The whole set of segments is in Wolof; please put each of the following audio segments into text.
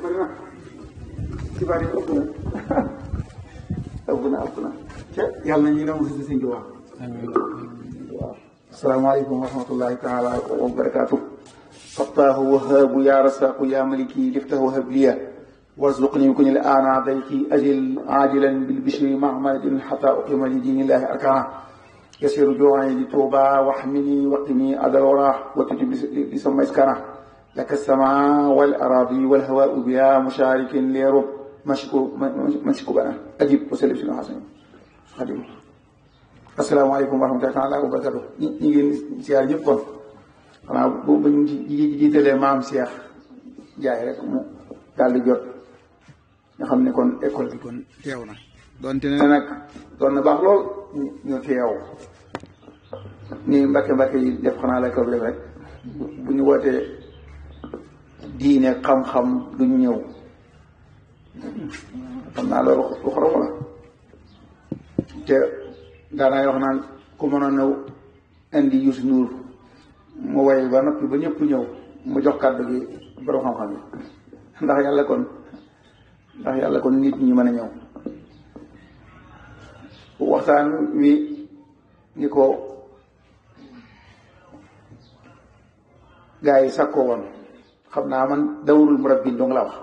bëri na xibaar yi ëpp na te yàlla na ñu ne mosu si sëñ Tuubaa. waaw asalaamaaleykum wa rahmatullahi taala wa barakaatu. fattaahu wahaabu yaa rasaaqu yaa maliki liftahu habliya warzuqni kun al aana dayki ajil ajilan bil bishri mahmadin xata uqima li diinillahi arkana yasiru juuani li tuuba waxmini waqini adalora watiti bi sama iskana laka sama wal aradi wal hawaau biha musharikin leerub mashku bana ajib wa sallim sina xasan xadim. asalaamaaleykum wa rahmatullahi taala wa barakatu. ñu ngi siyaar ñëpp kon xanaa bu ñu jiitalee maam Cheikh Ndiaye rek mu daal di jot nga xam ne kon école bi kon teew na doonte ne nag doon na baax lool ñu teew ni mbàkke yi def xanaa la ko def rek bu ñu wootee diine xam-xam duñ ñëw xam naa loolu lu xorom la te daanaay wax naan ku mënoon a indi Youssou Ndour mu way ba noppi ba ñëpp ñëw mu jox kàddu gi borom xam-xam yi ndax yàlla kon nit ñi mën a ñëw waxtaan wi ni ko gaa yi sàkkoo woon xam naa man dawrul murabbin dong la wax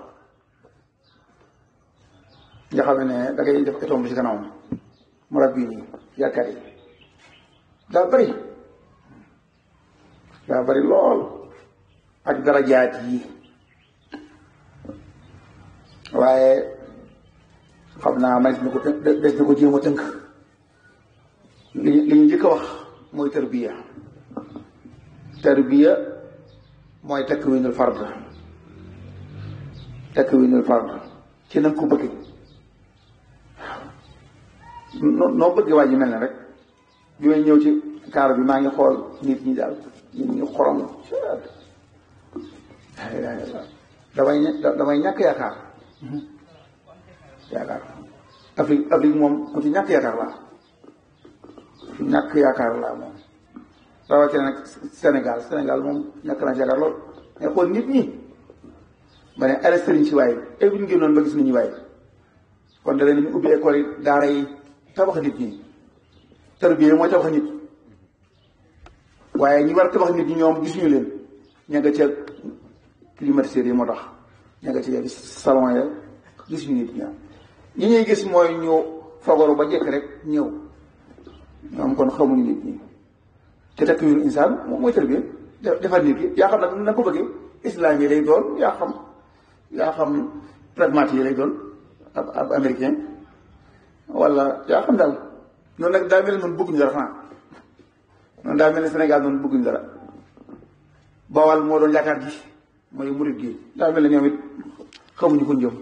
nga xam ne da ngay def étomb ci kanamam murabbin yi yàkkat yi daa bari lool ak darajaat yi waaye xam naa man des na ko jéem a tënk li ñu njëkk a wax mooy tarbiya mooy takwinul fard ci na nga ko bëgge waaw noo bëgge waa ji mel ne rek bi may ñëw ci kaar bi maa ngi xool nit ñi daal nit ñi xorom damay ñàkk yaakaar Afrique moom ku ci ñàkk yaakaar laa moom rawatina nag Sénégal moom ñàkk naa ci yaakaar lool mais xool nit ñi ba ne arrêté sëriñ si waaye ay bu ñu génnoon ba gis nañu waaye kon da leen ñu ubbi école yi daara yi tabax nit ñi tarbiya mooy tabax nit waaye ñi war a tabax nit ñi ñoom gisuñu leen ña nga ca climatiseur yi moo tax ña nga ca salon ya gisuñu nit ñi ñuy gis mooy ñu fagaru ba jekk rek ñëw ñoom kon xamuñu nit ñi te takwinul insaan moom mooy tarbiya defar nit ki yaa xam nag na ko bëggee islam yi lay doon yaa xam pragmatique yi lay doon ab américain wala yaa xam daal noonu nag daa mel ne noonu bëgguñu dara xanaa noonu daa mel ne Sénégal noonu bëgguñu dara Bawal moo doon yaakaar ji mooy murit gi daa mel ne ñoom it xamuñu ko jëm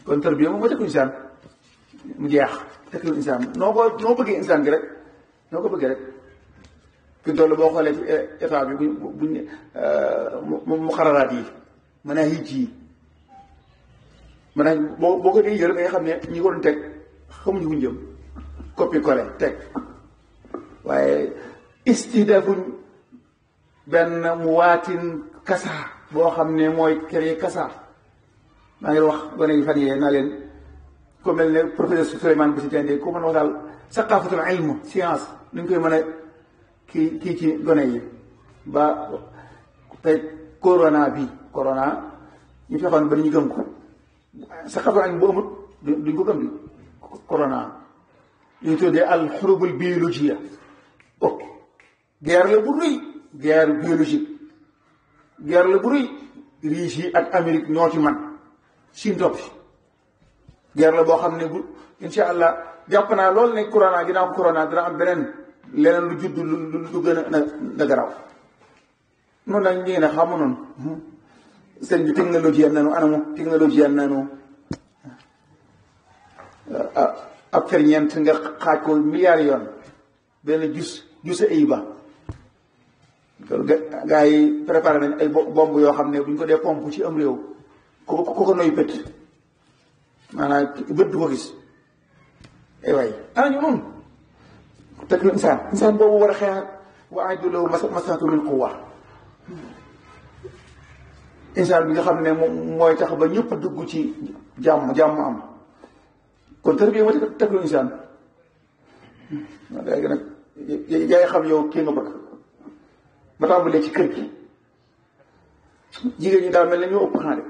kon tarbiya moom mooy takwinul insaan mu jeex takwinul insaan noo bëggee insaan gi rek noo ko bëggee rek fi mu toll boo xoolee ci état bi buñ mu xaralaat yi mën a hicc yi maanaam boo ko dee yër nga xam ne ñi ko doon teg xamuñu fuñ jëm copie collé teg waaye istihdafuñ benn mu waatin kasa boo xam ne mooy créer kasa maa ngi wax gone yi fan yee naa leen ko mel ne professeur Souleymane Boussy Tendé ku mën a wax daal saqafatul ilm science nuñ koy mën a kii ci gone yi ba tey corona ñu fexoon ba ñu gëm ko saqafatul ilm bu amut duñ ko gëm bi corona li ñu tuddee al xurubul biologia ok guerre la bu rëy guerre biologique guerre la bu rëy Russie yi ak Amérique ñoo ci man Chine topp si guerre la boo xam ne bu insha allah jàpp naa loolu ne corona ginnaaw corona dina am leneen lu judd lu gën a na garaaw noonu nag ñu ngi ne xamu noonu sëñ bi technologie nanu anamu technologie nanu ab ferñeent nga xaaj ko milliards yoon benn jus ay ba gaa yi préparé nañ ay bomb yoo xam ne buñ ko dee pompe ci am réew ko noy bët maanaam bët du ko gis ay waay ana ñu noonu takwin insaan boobu war a xeex wa a'iddu lahu mastata'tum min quwwa insaan bi nga xam ne moom mooy tax ba ñëpp dugg ci jàmm am kon tarbiya moo teg lu insaan léegi nag yaay xam yow kii nga bëgg ba tàmbalee ci kër gi jigéen ñi daal mel ne ñoo ëpp xaale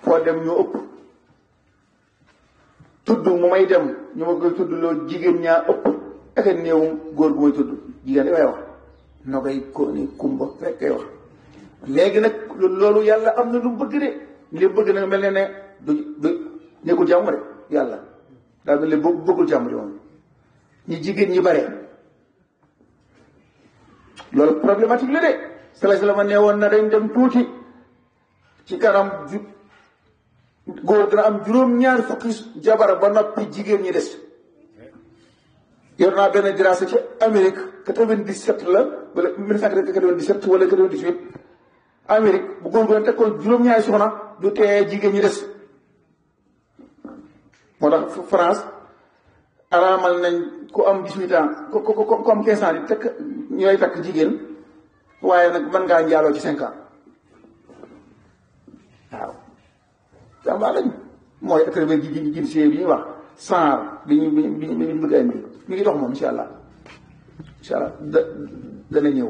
foo dem ñoo ëpp tudd mu may dem ñu ma koy tudd loolu jigéen ñaa ëpp ak néew góor gu may tudd jigéen di may wax noo koy ko ni kumba rek koy wax léegi nag loolu yàlla am na lu mu bëgg de li bëgg nag mel ne ne du nekkul jàmm de yàlla daal mel ne bëggul jàmm de moom ñi jigéen ñi bare loolu problématique la de salaamaaleykum ne woon na dañ dem tuuti ci kanam góor dana am juróom-ñaari fukki jabar ba noppi jigéen ñi des yor naa benn dirasa ci Amérique 97 la wala 1997 wala 98 Amérique bu góor gu ne teg ko juróom-ñaari soxna du tee jigéen ñi des moo tax France araamal nañ ku am 18 ans ku am 15 ans di tekk ñooy takk jigéen waaye nag mën ngaa njaaloo ci 5 ans waaw jàmbaar lañ mooy attribué ji jinsee bi ñuy wax saar bi ñu bëgg a indi mi ngi dox moom incha allah dana ñëw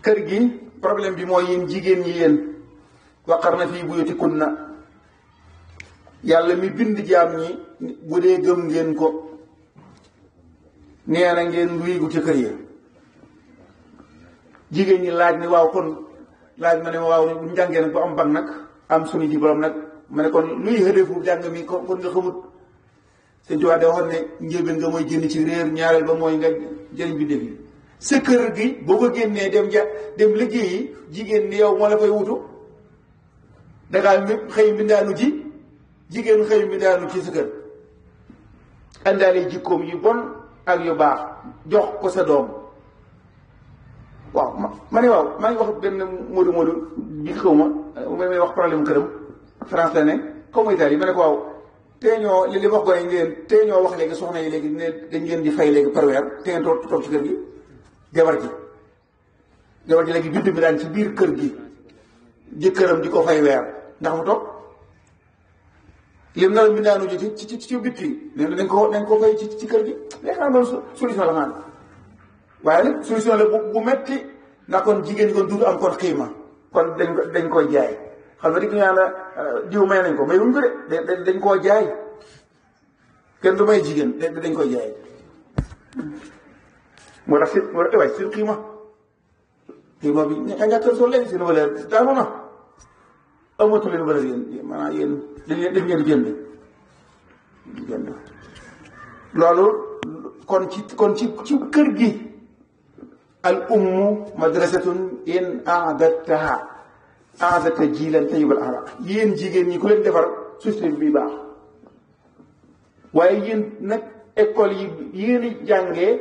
kër gi problème bi mooy yéen jigéen ñi yéen waqarna fii buyutikunna yàlla mi bind jaam ñi bu dee gëm ngeen ko nee na ngeen wiigu ci kër yi jigéen ñi laaj ni waaw kon laaj ma ne waaw bu njàngee nag bu am bag nag am suñu diplôme nag ma ne kon luy xëdefu jàng mi kon nga xamut sëñ Tuubaa de waxoon ne njëlbeen nga mooy génn ci réer ñaareel ba mooy nga jëriñ bi defi sa kër gi boo ko génnee dem liggéeyi jigéen ni yow moo la fay wutu dangaa xëy mbindaanu ji jigéen xëy mbindaanu ci sa kër àndaale jikkoom yu bon ak yu baax jox ko sa doom waaw ma ne waaw maa ngi wax benn moodu bi xaw ma may wax problème këram France la ne xaw ma Italie ma ne ko waaw tee ñoo li wax gone yi ngeen tee ñoo wax léegi soxna yi léegi ne dañ ngeen di fay léegi par weer te ngeen toog ci kër gi jabar ji léegi bindu bi daan ci biir kër gi jëkkëram di ko fay weer ndax mu toog lim na la mbindaanu ji ci bitti nee na nañ ko fay ci kër gi léegi xam loolu solution la maan waaye nag solution la bu metti ndax kon jigéen ñi kon duutu am kon xiima kon dañ koy jaay xam nga di ko ñaan la diw may nañ ko may wuñ ko de dañ koo jaay kenn du may jigéen dañ koy jaay moo tax waay seen xiima bi ñàkkal soo léegi seen valeur daanu na amatu leen valeur yéen maanaam yéen dañ ngeen di jënd loolu kon ci kër gi al ummu madrasatun in aadattaha aadata jiilan tayyibal axlaq yéen jigéen ñi ku leen defar société bi baax waaye yéen nag école yi yéen jàngee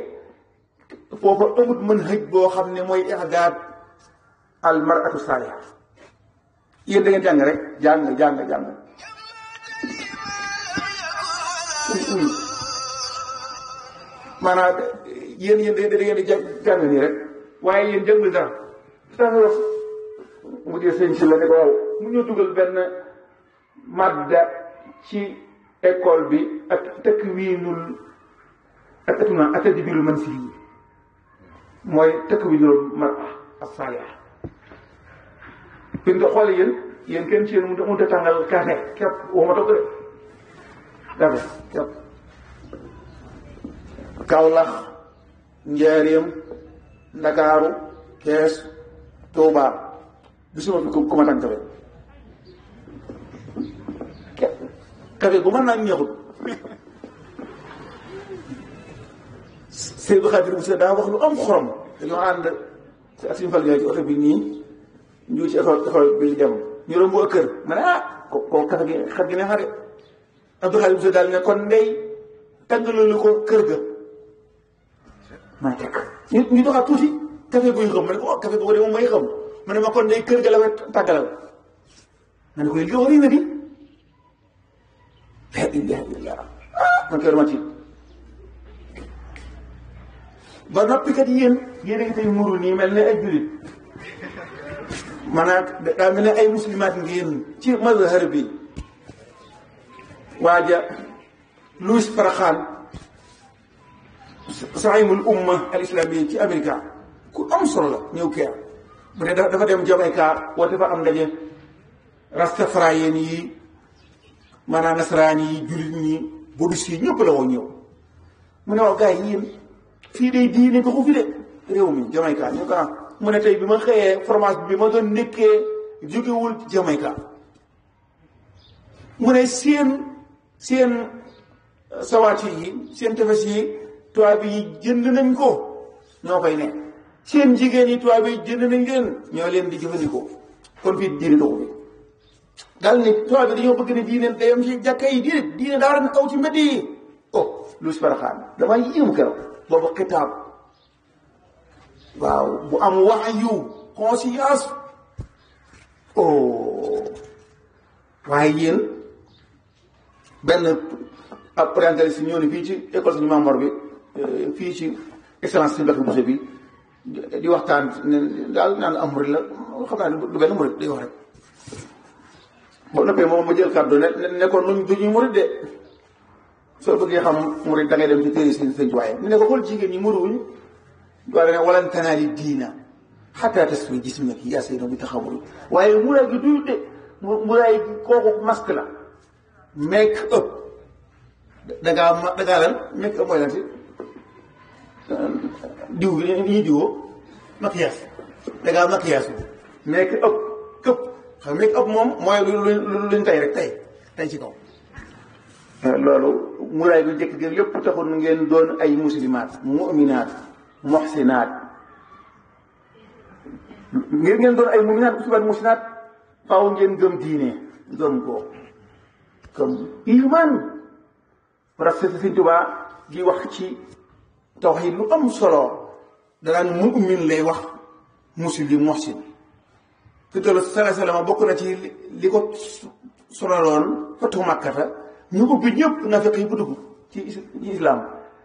foofa amut mën xëj boo xam ne mooy ihdaad al mar'atu saaliha yéen da ngeen jàng rek jàng maanaam yéen da ngeen di jàng nii rek waaye yéen jàngul dara tax nga wax mu dee sëñ si la ne ko waaw mu ñëw dugal benn madda ci école bi ak takwiinul ak atadbirul mansili mooy takwiinul mar'a as-saaliha fi nga xoole yéen kenn ci yéen mënut a tàngal café képp waxuma togg de café képp Kawlax Njaaréem Ndakaaru Kees Tuubaa gisuma fi ku ma tàng café bu mën naa ñeexut Seydou Khadir Moussa daa wax lu am xorom dañoo ànd si ak suñu fal ci oto bi nii ñu ci école bi dem ñu romb ak kër ma ne ko café gi xat gi neexa de Abdou Khadir Moussa daal ne kon ndey tàngalalu ko kër ga maa teg ñu doxaat tuuti café guy xam ma ne ko café boobu de moom may xam ma ne ma kon day kër ga la wet tàggalal ma ne ko li wari na di la ilaha illallah man kër ma tiit ba noppi kat yéen a ngi tey muru nii mel ne ay jullit maanaam daa mel ne ay muslimaat ngeen ci mazhar bi waaja Louis Farrakhan saimul umma al islamiyya ci Amérique ku am solo la ñëw kër bu ne dafa dem Jamaïca woote fa am ndaje rastafariyen yi maanaam nasaraan yi jullit ñi bouddhiste yi ñëpp la woo ñëw mu ne waaw gars yi yéen fii day diine doxu fi de réew mi Jamaïca ñu ko mu ne tey bi ma xëyee fromage bi ma doon nekkee jógewul Jamaïca mu ne seen sawaati yi seen tefes yi tubaab yi jënd nañ ko ñoo koy ne seen jigéen yi tubaab yi jënd nañ leen ñoo leen di jëfandikoo kon fii diine doxu fi daal ni tubaab bi dañoo bëgg ne diine day am ci jàkka yi diine daa war a aw ci mbedd yi oh Louis Farrakhan damaa yéemu keroog boobu xitaab waaw bu am wahyu conscience oh waaye yéen benn ab orientaliste ñëw ne fii ci école suñu membre bi fii ci excellence si Mbacke Bousso bi di waxtaan ne daal naan am murid la xam naa ne du benn murid day wax rek boo noppee moom ma jël kàddu ne ko nuñ duñuy murid de soo bëggee xam murid da ngay dem ci téere si sëñ waaye ne ko xool jigéen ñi muruwuñ doole ne walan tanaali diina xataa tasfi jismaki yaa sayna bi taxawul waaye muraay gi duy de muraay gi kooku masque la make up dangaa lan make up mooy lan si diw bi ñuy diwoo maquillage dangaa maquillage make up këpp xam make up moom mooy lu luñ tey rek tey ci kaw loolu muraay gu jëkk gi lépp taxul ngeen doon ay muslimaat mu'minaat muhsinaat ngeen doon ay mu'minaat muhsinaat faaw ngeen gëm diine gëm ko gëm iman parce que Sëñ Tuubaa di wax ci tawhiid lu am solo danaan mu'min lay wax muslim muhsin te loolu sallallahu alayhi wa sallam bokk na ci li ko sonaloon fatu Makkata ñu ubbi ñëpp nafiq yi bu dugg ci islam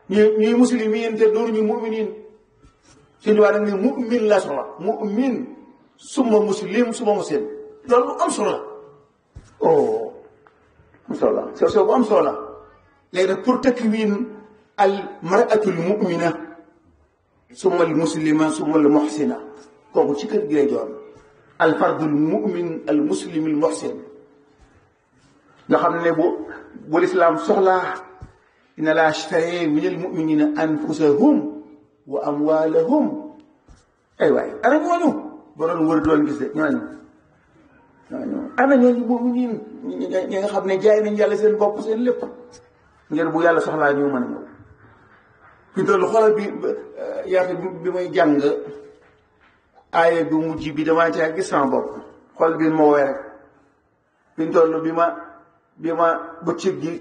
ñuy muslimiin te doonuñu mu'miniin Sëñ Tuubaa nag ne mu'min la soxla mu'min summa muslim summa muslim loolu lu am solo la oh am solo la soo bu am solo la léegi nag pour takwin al mar'atul mu'mina summa al muslima summa al muhsina kooku ci kër gi lay doon al fardul mu'min al muslim al muhsin nga xam ne bu lislaam soxlaa inna laa ashtara min al mu'minina anfusahum wa amwalahum ay waay ana ñooñu ba doon wër doon gis de ñooñu ana ñooñu mu'minin ñi nga xam ne jaay nañ yàlla seen bopp seen lépp ngir bu yàlla soxlaa ñu mën a ñëw fi toll xoolal bi yaatu bi may jàng aaya bi mujj bi damaa caa gis sama bopp xool bi ma woowee rek fi toll bi ma bëccëg gi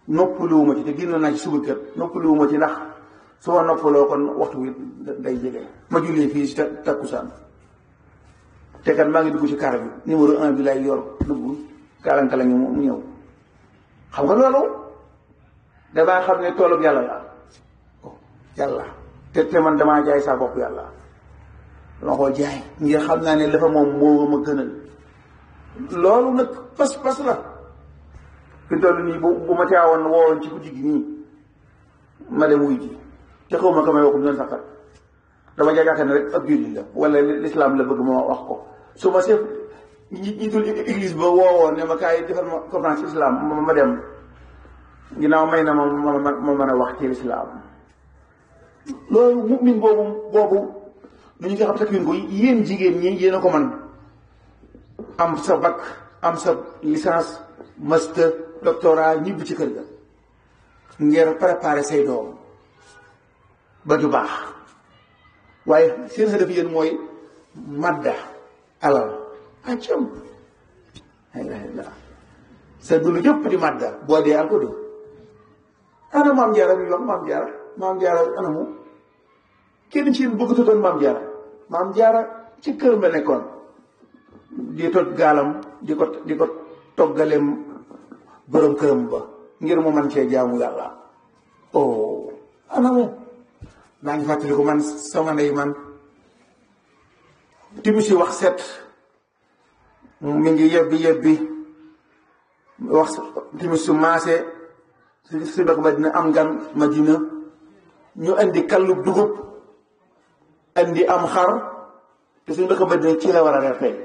noppaluwuma ci te génnoon naa ci suba kër noppaluwuma ci ndax su ma noppaloo kon waxtu wi day jege ma jullee fii si takkusaan te kat maa ngi dugg ci kaar bi numéro 1 bi lay yor dugg kaalanka mu ñëw xam nga loolu damaa xam ne toolub yàlla la yàlla te man damaa jaay saa bopp yàlla dama koo jaay ngir xam naa ne dafa moom moo ma gënal loolu nag pas la fi toll nii bu ma teewoon woowoon ci guddi gi nii ma dem wuy ji te xaw ma ko may waxum doon saxat dama jaakaar ne rek ab jullit la wala l'islam la bëgg ma wax ko su ma seet ñi dul église ba woowoon ne ma kaay defal ma conférence islam ma dem ginnaaw may na ma mën a wax ci lislaam loolu mu'min boobu lu ñu nga xam takwin ko yéen jigéen ñi yéen a ko man am sa bac am sa licence master doctorat ñibbi ci kër ga ngir préparer say doom ba du baax waaye seen sa def yéen mooy madda alal acam la sa dund yëpp di madda boo dee al ko du ana maam jaara mi wax maam jaara ana mu kenn ci yéen bëggatu doon maam jaara ci kër la nekkoon di toj gaalam di ko toggaleem borom këram ba ngir mu man cee jaamu yàlla oh ana mu maa ngi fàttaliku man sama ndey man timis yi wax set mi ngi yebbi wax timis su maase si bak Madina am gan Madina ñu indi kallub dugub indi am xar te suñu bak Madina ci la war a reer tey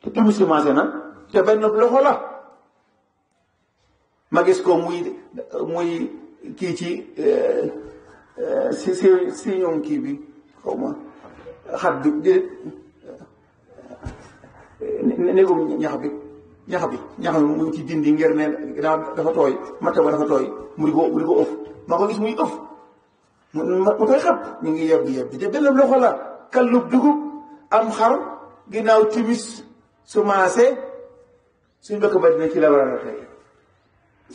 te timis su maase na te benn loxo la ma gis ko muy kii ci si ñoom kii bi xaw ma xat bi néegum ñax bi mu ci dindi ngir ne dafa tooy matta ba dafa tooy mu di ko ëf maa ko gis muy ëf ma koy xëpp ñu ngi yebbi te benn loxo la kallub dugub am xar ginnaaw timis su maase suñ bëkk ba dina ci la war a tey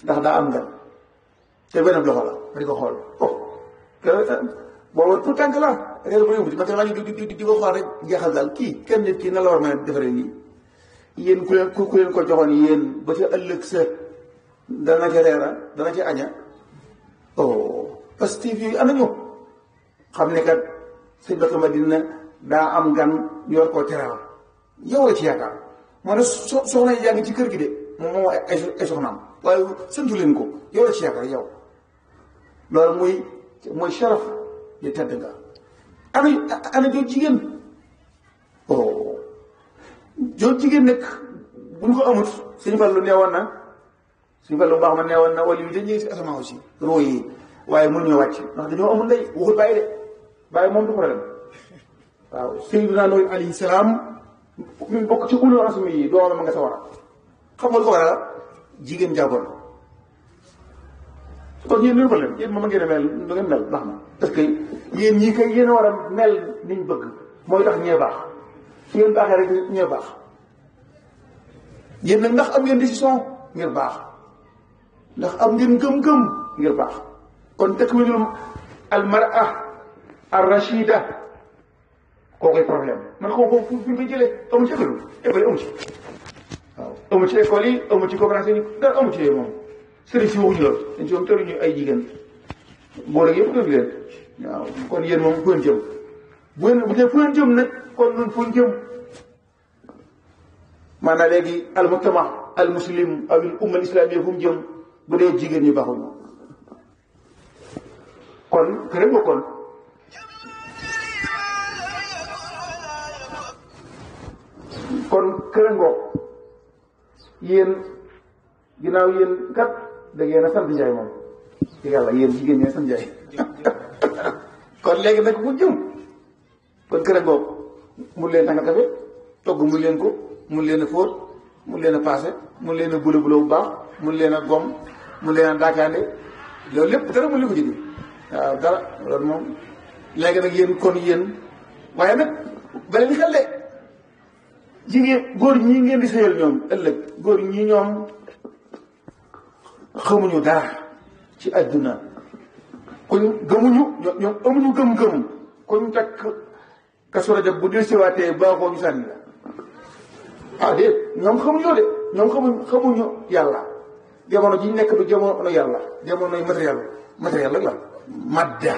ndax daa am nga te benn loxo la ma di ko xool booba tout tànk la réer ba yóbbu ma te maa ngi di ko xool rek jeexal daal kii kenn nit kii na la war a defaree nii yéen ku leen ko joxoon yéen ba ca ëllëg sa dana ca reera dana ca aña positif yooyu am nañu xam ne kat sëñ Mbacke Madina daa am gan yor koo teral yow la ci yaakaar moo ne soxna yi yaa ngi ci kër gi de moom ay soxnaam waaye santu leen ko yow la ci yaakaar yow loolu mooy sharaf di tedd nga ana joo jigéen joo jigéen nag bu ñu ko amut suñu Fallu neewoon na suñu Fallu baax ma neewoon na wala yu dañ ñëw si asamaan aussi roo yi waaye mënuñoo wàcc ndax dañoo amul ndey waxul bàyyi de bàyyi moom du problème waaw Seydina Nuh alayhi salaam mi bokk ci ulul azmi yi doomam ma nga sa war a xam nga lu ko waral jigéen jàppoon kon yéen lu problème yéen moom ngeen a mel du ngeen mel baax na parce que yéen ñii kay yéen a war a mel niñ bëgg mooy tax ñee baax su ngeen baaxee rek ñee baax yéen nag ndax am ngeen décision ngir baax ndax am ngeen gëm-gëm ngir baax kon takminul al mar'a ar rashida koo koy problème man xaw ko fu ñu koy jëlee amu ci école amu ci waaw amu ci école yi amu ci coopération yi dara amu ci moom sëriñ si waxuñu loolu dañ si moom tëruñu ay jigéen boo rek yëpp dëgg leen waaw kon yéen moom fu ngeen jëm bu ngeen fu ngeen jëm nag kon ñun fu ñu jëm maanaam léegi al mujtama al muslim aw al umma al islamiyya fu mu jëm bu dee jigéen ñi baaxuñu kon kër nga kon kër ngoo yéen ginnaaw yéen kat da ngeen a sant Njaay moom ci yàlla yéen jigéen ñi sant Njaay kon léegi nag mu jëm kon kër ngoo mu leen tànga kafe togg mu leen ko mun leen a fóot mun leen a paase mun leen a bulo bu baax mun leen a gom mun leen a daakaande loolu lépp dara mun li ko jëndi waaw dara loolu moom léegi nag yéen kon yéen waaye nag ba leen xel de jigéen góor ñii ngeen di sëyal ñoom ëllëg góor ñii ñoom xamuñu dara ci àdduna kuñ gëmuñu ñoom amuñu gëm-gëm kuñ takk Kazu Rajab bu dil siwaatee baaxoo ñu sànni la ah déet ñoom xamuñu loolu de ñoom xamuñu yàlla jamono ji nekk du jamono yàlla jamonoy matériel rek la madda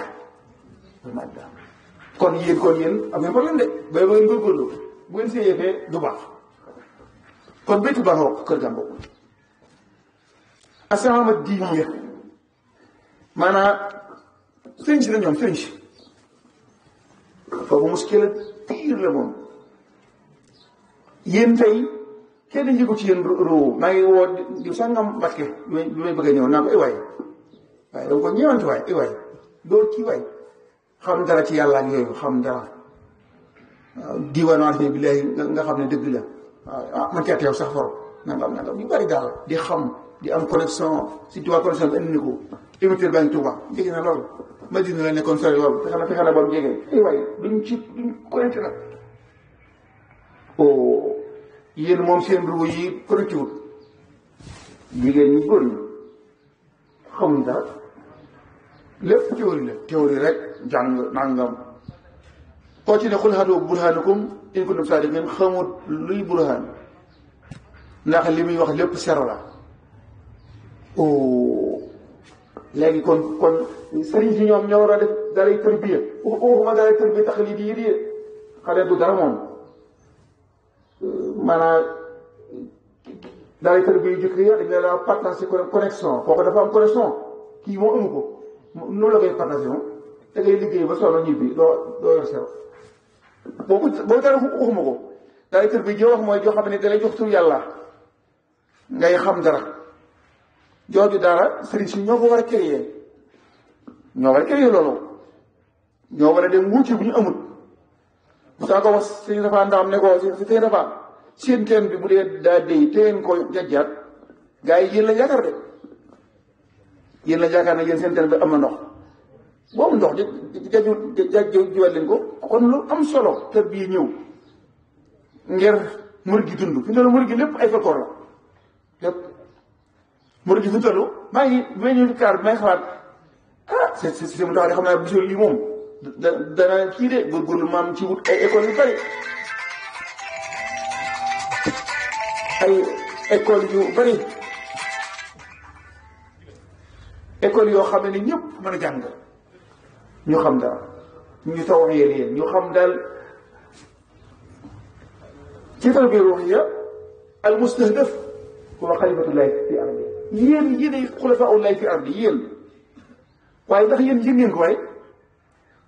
kon yéen am ngeen problème de bay ba ngeen góorgóorlu bu ngeen séyee fee du baax kon béytu baaxoo kër gan boobu asalaama diiniya maanaam sëriñ si la ñoom sëriñ si foofu muskila piir la moom yéen tey kenn njëgu ci yéen roo maa ngi woo di sàngam Mbàkke bi may bëgg a ñëw naa ko ay waay waaye dama ko ñëwante waay ay waay doo ci waay xam dara ci yàlla ak yooyu xam dara waaw diwaanu alif billahi nga xam ne dëgg la waaw man cee teew sax foro nangam yu bari daal di xam di am connexion si Tuubaa connexion bi indi ni ko émetteur baa ngi Tuubaa jege na loolu Madina la nekkoon sori loolu fexe na ba mu jege ay waay duñ connecté nag yéen moom seen rubu yi connecté wul jigéen ñi góor ñi xamuñ dara lépp théorie la théorie rek jàng nangam koo ci ne xul haatu burhaanukum in kuntum saadiqiin xamut luy burhaan ndax li muy wax lépp sero la léegi kon sëriñ si ñoom ñoo war a def dalay tërbiya waxuma dalay tërbiya tax lii di xale du dara moom maanaam daal di tërbiya jëkk ya dañ la partage connexion kooku dafa am connexion kii moo amu ko noonu la koy partage moom da ngay liggéey ba solo ñibbi doo yor sew boobu dara waxuma ko daal di tërbiya joo wax mooy joo xam ne da lay jox tur yàlla ngay xam dara jooju dara sëriñ si ñoo ko war a créer ñoo war a créer loolu ñoo war a dem wuuti bu ñu amul bu saa ko wax sëñ dafa ndaam ne ko sëñ dafa seen teen bi bu dee daa déy teen ko jajjaat gaa yi yéen la yaakaar de yéen la yaakaar ne yéen seen teen bi am na ndox boobu ndox juwal leen ko kon lu am solo tër bii ñëw ngir murid gi dund fi mu toll murid gi lépp ay folklore la lépp murid gi fi mu toll maa ngi may ñu kaar bi may xalaat c'est mu tax de xam naa bisul lii moom dana kii de góorgóorlu maam ci wut ay école yu bari ay école yu bari école yoo xam ne ñëpp mën a jàng ñu xam dara ñu taw yéen ñu xam daal ci tarbiya ruuhiya al mustahdaf huwa xalifatullahi fi ardi yéen yéenay xulafaullahi fi ardi yéen waaye ndax yéen yëg ngeen ko waaye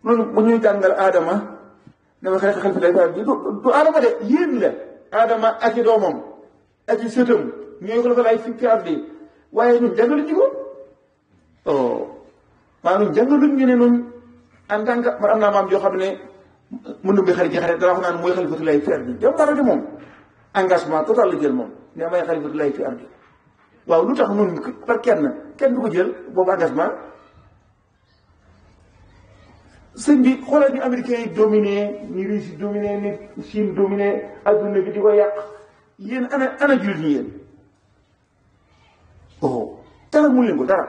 noonu bu ñuy jàngal aadama dama xalifatullahi fi ardi du aadama de yéen la aadama ak i doomam ak i sëtam ñooy xulafaullahi fi ardi waaye ñun jàngaluñ ñu ko maa ñun jàngaluñ ñu ne noonu en tant que man am naa maam joo xam ne mënum bi xarit ji xarit dara wax naan mooy xalifatullahi fi ardi jam dara di moom engagement total la jël moom ne may xalifatullahi fi ardi waaw lu tax nun par kenn du ko jël boobu engagement sëñ bi xoolal ni américains yi dominé ni Russie dominé ni Chine dominé adduna bi di ko yàq yéen ana jullit ñi yéen dara mun leen ko dara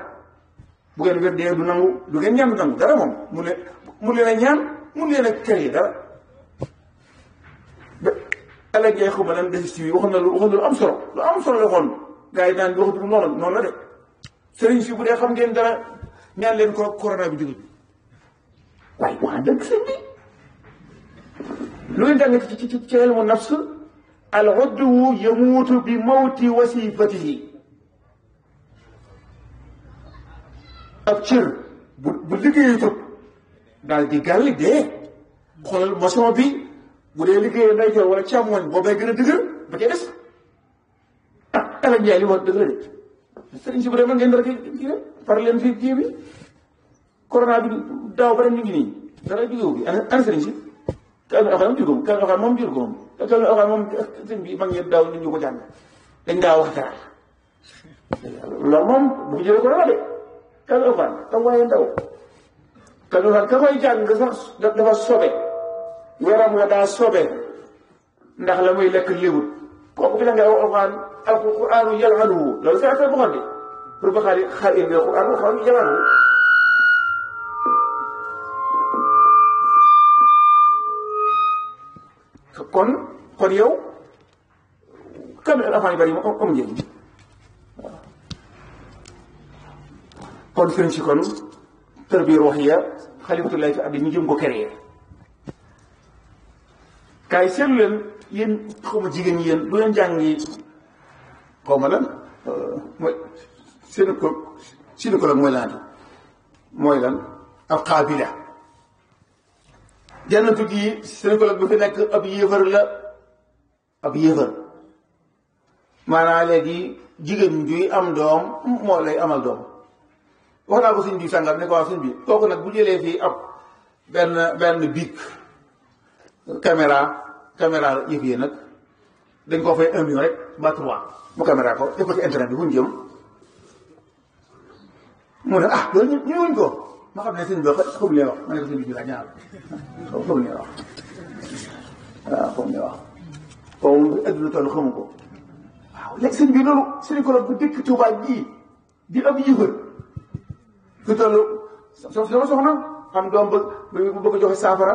bu ngeen wér dee du nangu du ngeen ñaan du nangu dara moom mun leen a ñaan mun leen a kër dara ba àll jay xuma lan desis bi waxoon na lu am solo lu am solo la xoon gars yi naan bi waxatu noonu la de sëriñ si bu dee xam ngeen dara ñaan leen ko corona bi jóge waaye wax dëgg sëñ bi lu ngeen jàng ci ilmu nafs al udwu yamuutu bi mawti wasifatihi ab cër bu liggéeyu tut daal di gàlli dee xoolal motion bi bu dee liggéeyee ndeyjoor wala càmmoñ boobay gën a dëgër ba ca des ala njaay li wax dëgg la de sëriñ si bu dee mën ngeen dara kii rek par leen fii kii bi corona bi daaw ba ren ñu ngi nii dara jógewu bi ana sëriñ si kalmi oxaan jur ko moom kalmi oxaan moom jur ko moom kalmi oxaan moom sëriñ bi mag ngeen daaw nit ñu ko jàng dañ daa wax dara loolu moom bu jëlee corona de kalmi oxaan tam waaye ndaw kalmi oxaan ka koy jàng sax dafa sobe yaram nga daa sobe ndax la muy lekk léwut kooku bi la ngay wax oxaan alquranu yalhanuhu loolu c'est affaire bu xam ne pour ba xaar indi alquran yalhanuhu kon yow kam ne afaan yu bari moom amu njëriñ kon sëriñ si kon tarbiya ruuhiya xalifatullahi fi ardi ñu jëm ko créer kaay seetlu leen yéen xawma jigéen ñi yéen du leen jàngi xaw ma lan mooy gynécologue mooy lan ab xaabila jannatu gi gynécologue bi fi nekk ab yéefar la ab yéefar maanaam léegi jigéen juy am doom moo lay amal doom wax naa ko suñ bi sàngam ne ko waaw suñ bi kooku nag bu jëlee fii ab benn bic caméra yëf yi nag dañ koo fay 1 million rek ba 3 mu caméra ko def ko ci internet bi bu ñu jëm mu ne loolu ñëwuñ ko ma xam ne sëñ bi xamu leen wax ma ne ko sëñ bi laa ñaar xamu leen wax waaw xamu leen wax foofu adduna toll xamu ko waaw léegi sëñ bi loolu gynécologue bu dëkk Tuubaa gii di ab yëfër fi toll sama soxna am doom bëgg a joxe saafara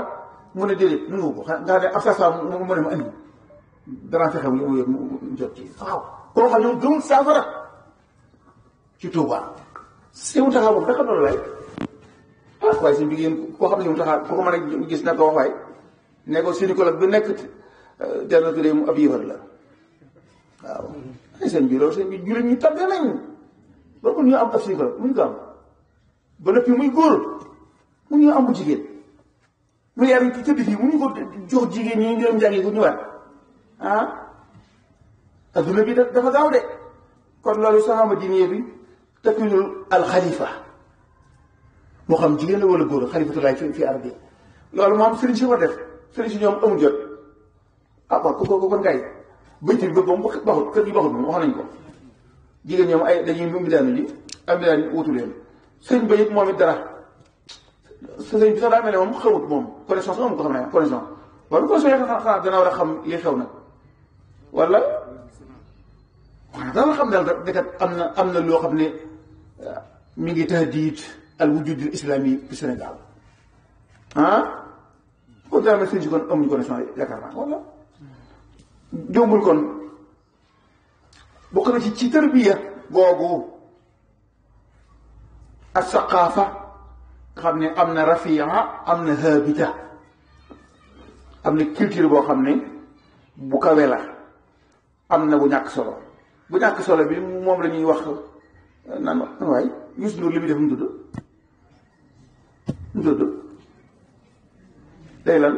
mu ne déedéet nangu ko nga xam ne ab saafara mu ne ma andi danaa fexe mu jot ci waaw koo xam ne gëmul saafara ci Tuubaa si mu taxaw boobu da xam loolu waay waaye si jigéen koo xam ne mu taxaw ku ko mën a gis na ko wax waay ne ko gynécologue bi nekk dana tuddee mu ab yëfër la waaw ay sëñ bi loolu sëñ bi jullit ñi tàgg nañ ba mun ñu am ab si ko muñ ko am ba noppi muy góor mu ñu am bu jigéen mu yar yi tëdd fii mu ñu ko jox jigéen ñi ñu dem jàngi ko ñëwaat ah adduna bi dafa gaaw de kon loolu saxaama diine bi takkinul alxalifa moo xam jigéen la wala góor xalifatulaay fi ardi loolu moom sëriñ si ko def sëriñ si ñoom amul jot ah waaw ko kon kay bëyti bi moom baxut kër gi baxut moom wax nañ ko jigéen ñoom ay dañuy mbidaanu ji am mbidaan wutu leen sëriñ ba it moom it dara sëriñ bi sax daa mel ne moom xamut moom connaissance moom ko xam ne connaissance wala connaissance xanaa dana war a xam li xew nag wala dana xam daal dekat am na loo xam ne mi ngi tahdiid al wujud al islami fi Sénégal ah kon daa mel sëriñ si kon amuñu connaissance yaakaar naa wala jombul kon bokk na ci tarbiya googu ak saqaafa nga xam ne am na rafia am na habita am na culture boo xam ne bu kawe la am na bu ñàkk solo bu ñàkk solo bi moom la ñuy wax naan waay Youssou Ndour li muy def mu tudd day lan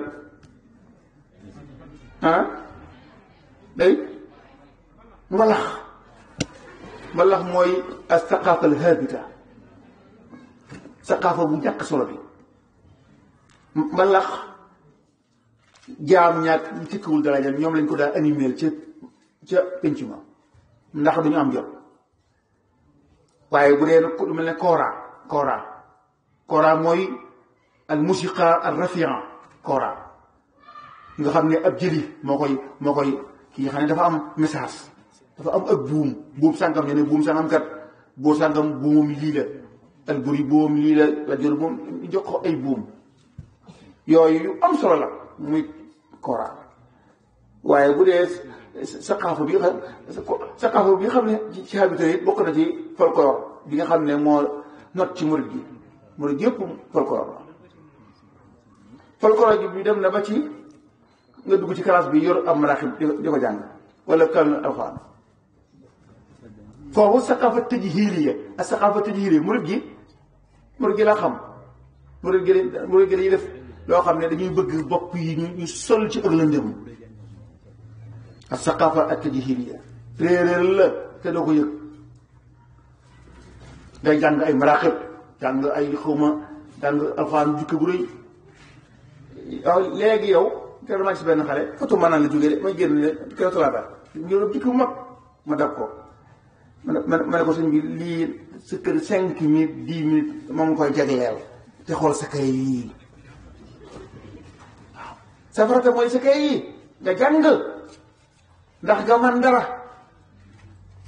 ah day mbalax mooy as saqaafa al habita saqaafa bu ñàkk solo bi mbalax jaam ñaak ñu tikkiwul daraja ñoom lañ ko daal animer ca penc ma ndax duñu am jot waaye bu dee nag lu mel ne kora mooy al musiqa al rafia kora nga xam ne ab jëli moo koy kii xam ne dafa am message dafa am ak buum sàngam ñu ne buum sàngam kat boo sàngam buumam lii la al buri buumam lii la jël moom jox ko ay buum yooyu yu am solo la muy kora waaye bu dee saqaafa bi nga xam ne ci habitat yi bokk na ci folklore bi nga xam ne moo not ci murid yëpp folklore la folklore bi dem na ba ci nga dugg ci classe bi yor am maraaxib di ko jàng wala kamil alxuraan foofu saqaafa tajhiiliya ak saqaafa tajhiiliya murid gi laa xam murid gi dañuy def loo xam ne dañuy bëgg bopp yi ñu sol ci ak lëndëm ak saqaafa ak tajhiiliya réeréer la te doo ko yëg ngay jàng ay maraaxib jàng ay xawma jàng alxuraan jukki bu rëy léegi yow keroog maa gis benn xale foto maanaam la jógee de may génn ne keroog talaata ñu jukki bu mag ma dab ko ma ne ko sëñ bi lii sa kër 5 minutes 10 minutes moom nga koy jagleel te xool sa kay yii waaw sa farata mooy sa kay yii nga jàng ndax nga man dara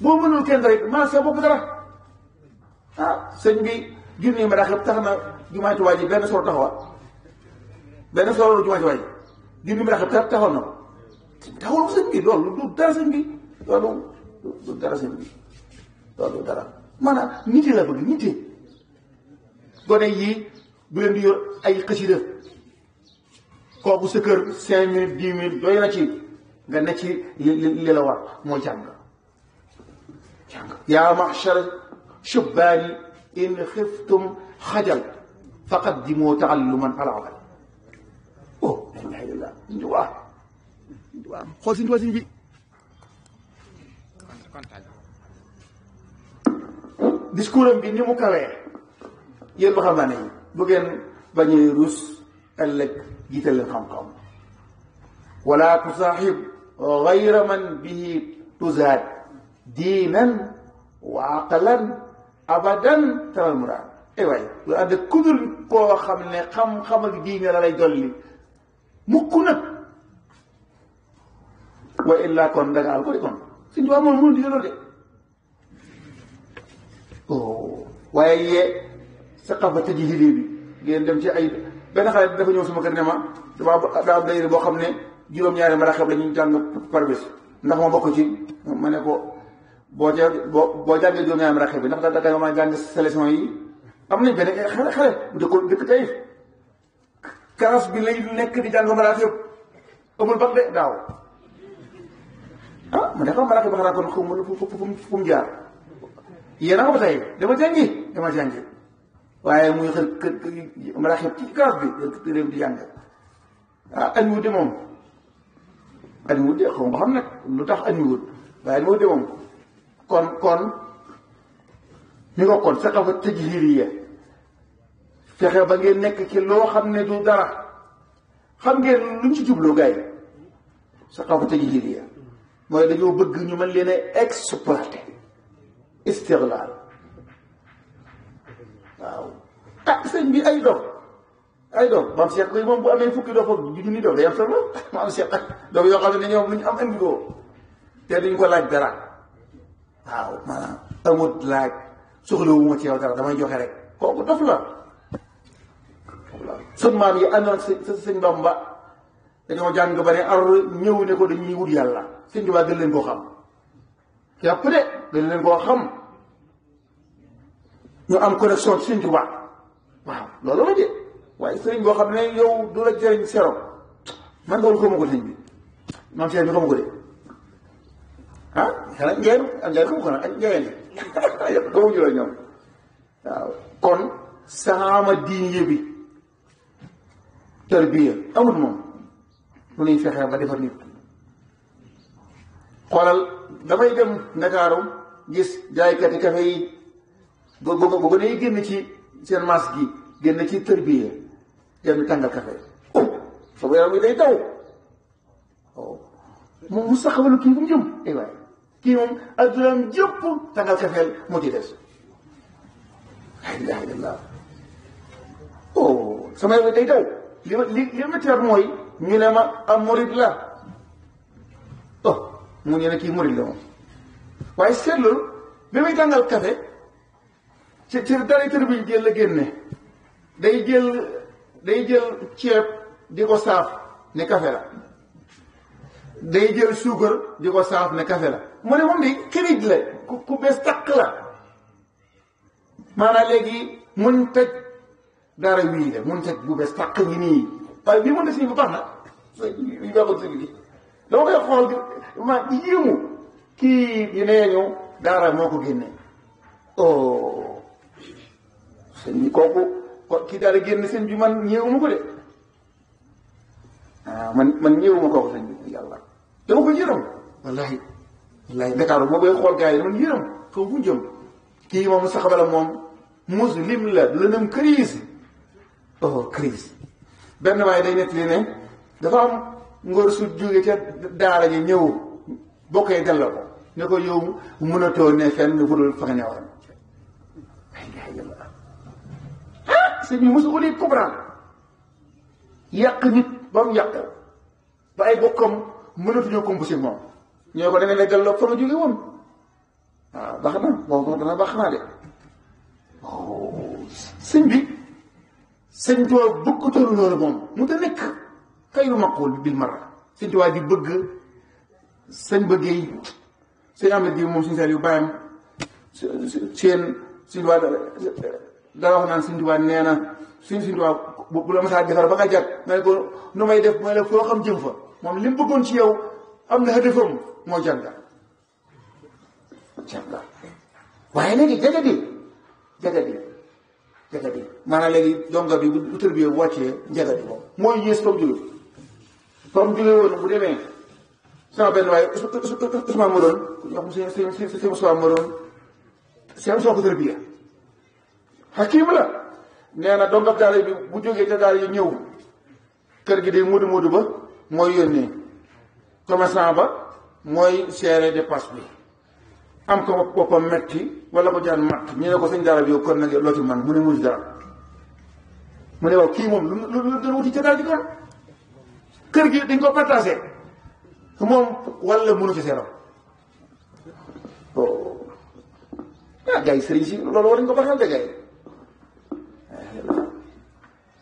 boo mënul kenn rek maa sa bopp dara ah sëñ bi junni ma daa xëpp tax na jumaay Tuubaa ji benn solo taxawa benn solo jumaay Tuubaa ji junni ma daa xëpp taxawal na ko taxawal ko sëñ bi loolu du dara sëñ bi loolu du dara sëñ bi loolu dara maanaam nit la bëgg nit gone yii bu leen di yor ay xasida kooku sa kër 5 minutes 10 minutes doy na ci nga ne ci li la war mooy jàng yaa ma'shar shubbaani in xiftum xajal faqaddimu taalluman ala amal oh la ilaha illallah xool suñu tubaab bi discours am bi ni mu kawee yéen waxambaane yi bu ngeen bañee rus ëllëg jiital leen xam-xam wala tusaaxib gayra man bihi tuzaad diinan wa aqlan abadan taral muraad ay waay lu ànd kudul koo xam ne xam-xam ak diine la lay dolli mukk nag wa illa kon da nga al ko di kon suñu waa moom mënu di loolu de waaye yee saqafa tajhiili bi ngeen dem ci ay benn xale dafa ñëw sama kër ne ma daa am dayre boo xam ne juróom-ñaari maraxab la ñuy jàng par bés ndax ma bokk ci ma ne ko boo jàngee juróom-ñaari maraxab bi ndax da ma jàng sélection yi am nañ benn xale bu dëkk Taïf classe bi lay nekk di jàng maraxab amul bac de daaw ah ma ne xam maraaxib ba xanaa kon xaw ma fu mu jaar yéen a ko ba tey dama jàngi waaye muy xel maraaxib ci classe bi réew di jàng añ wut de moom añ wut de xaw ma xam nag lu tax añ wut waaye añ wut de moom kon mi nga kon saqafa tajhiliya fexe ba ngeen nekk ci loo xam ne du dara xam ngeen luñ ci jubloo gars yi saqafa tajhiliya mooy dañoo bëgg ñu mën leen a exploité istiglaal waaw sëñ bi ay dof maam Cheikh koy moom bu amee fukki dof ak junni dof day am solo maam Cheikh dof yoo xam ne ñoom lu ñu am indi ko te duñ ko laaj dara waaw maanaam amut laaj soxlawuma ci yow dara damay joxe rek kooku dof la sun maam yi àndoon sëñ Bamba dañoo jàng ba ne ar ñëw ne ko dañuy wut yàlla sëñ Tuubaa gën leen koo xam yàpp de gën leen koo xam ñu am connexion ci sëñ Tuubaa waaw loolu la de waaye sëriñ boo xam ne yow du la jëriñ sero man nga wul xamu ko sëñ bi maam Cheikh bi xamu ko de xanaa ngeen ak ngeen xamu ko nag ak ngeen yëpp xamuñu la ñoom waaw kon saama diine bi tarbiya amul moom lu ñuy fexee ba defar nit xoolal damay dem Ndakaaru gis jaaykati kafe yi bu gën a génn ci seen masque gi génn ci tarbiya dem di tàngal kafe sama yaram bi day daw moom mu saxawalu kii bu mu jëm ay waay kii moom addunaam jëpp tàngal kafeel moo ci des la ilaha illallah sama yaram bi day daw li ma teer mooy ñu ne ma am murid la mu ñu ne kii murid la moom waaye seetlu bi muy tàngal kafe ci dara tër bi jël la génne day jël ceeb di ko saaf ne kafe la day jël suukar di ko saaf ne kafe la mu ne moom di xirij la ku bees tàq la maanaam léegi muñ tëj dara wii la muñ tëj bu bees tàq ngi nii waaye bii mën na si bu baax na yu baaxul si bi dama koy xool ma yéemu kii yu nee ñu daara moo ko génne sëñ bi kooku kii daal di génn sëñ bi man ñëwuma ko de man ñëwuma kooku sëñ bi yàlla dama ko yërëm wallahi Dakar moo koy xool gars yi man yërëm foofu fu jëm kii moom saxabala moom muslim la lënam crise crise benn waaye day nettali ne dafa am ngóor su jóge ca daara ji ñëw bokkee delloo ko ne ko yow mënatoo ne fenn fudul fa nga newoon sëñ bi mosu ko di comprendre yàq nit ba mu yàq ba ay bokkam mënatuñoo composé moom ñoo ko demee ne delloo fa nga jóge woon waaw baax na boobu dana baax naa de sëñ bi sëñ Tuubaa bëggutoon loolu moom mu ta nekk xayru maqul bil marra sëñ Tuubaa di bëgg sëñ bëggee sëñ Amet bi moom suñu seel yu bàyyam seen sëñ Tuubaa dara wax naan sëñ Tuubaa nee na sëñ Tuubaa bu la masaa defar ba nga jàpp nga ne ko nu may def mooy la foo xam jëm fa moom li mu bëggoon ci yow am na hëdëfam moo jànga waaye léegi jagadi maanaam léegi donga bi bu tërbiyee bu wàccee njagadi moom mooy yées fa mu jóge woon bu demee sama benn waaye Ousmane ma doon wax sëñ Ousmane ma doon seen soo ko tërbiya xakiim la nee na dongab daara bi bu jógee ca daara yi ñëw kër gi day mudu ba mooy yónnee commerçant ba mooy seere dépasse bi am ko boppam metti wala ko jaan matt ñu ne ko sëñ daara bi yow kon nag loo ci man mu ne musi dara mu ne waaw kii moom lu doon wuti ca daara ji kon kër gi dañ ko partagé moom wala mënu ci seeram gars yi sëriñ si loolu war nañ ko baxal de gars yi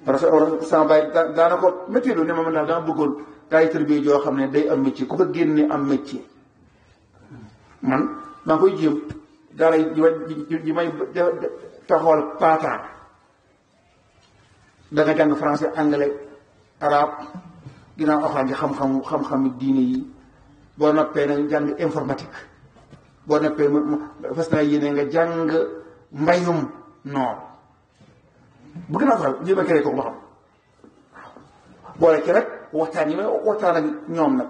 parce que sama baay daana ko métti lu ne ma man daal dama bëggoon daay tërbiye joo xam ne day am métier ku ko génne am métier man maa ngi koy jéem daara ji may taxawal paataan da nga jàng français anglais arabe ginnaaw alxuraan ji xam-xami diine yi boo noppee nag jàng informatique boo noppee fas naa yéene nga jàng mbayum noor bëgg naa ko jéem a créé ko ba xam boole ci rek waxtaan yi may waxtaan ak ñoom nag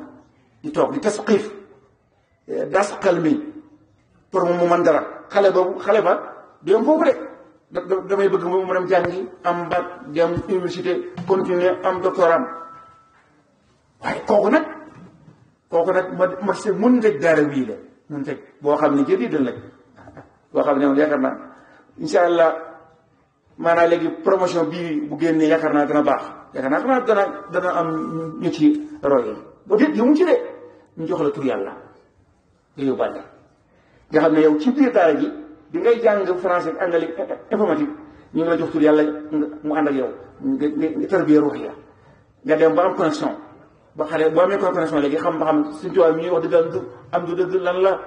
di toog di tasqiif dasqal mi pour mu mën dara xale ba du yom foofu de damay bëgg mu dem jàngi am bac dem université continuer am doctorat waaye kooku nag ma se mun tëj daara wii la mun tëj boo xam ne jëri dal lañ boo xam ne moom yaakaar naa insha allah maanaam léegi promotion bii bu génnee yaakaar naa dana baax yaakaar naa dana am ñu ci roye ba déet yow mu ci de ñu jox la tur yàlla nga yóbbaale nga xam ne yow ci biir daara ji bi ngay jàng français ak anglais informatique ñu ngi la jox tur yàlla mu ànd ak yow nga tarbiya ruux ya nga dem ba am connexion ba xale boo amee connexion léegi xam ba xam suñu tubaab mi ñuy wax dëgg am du dëgg lan la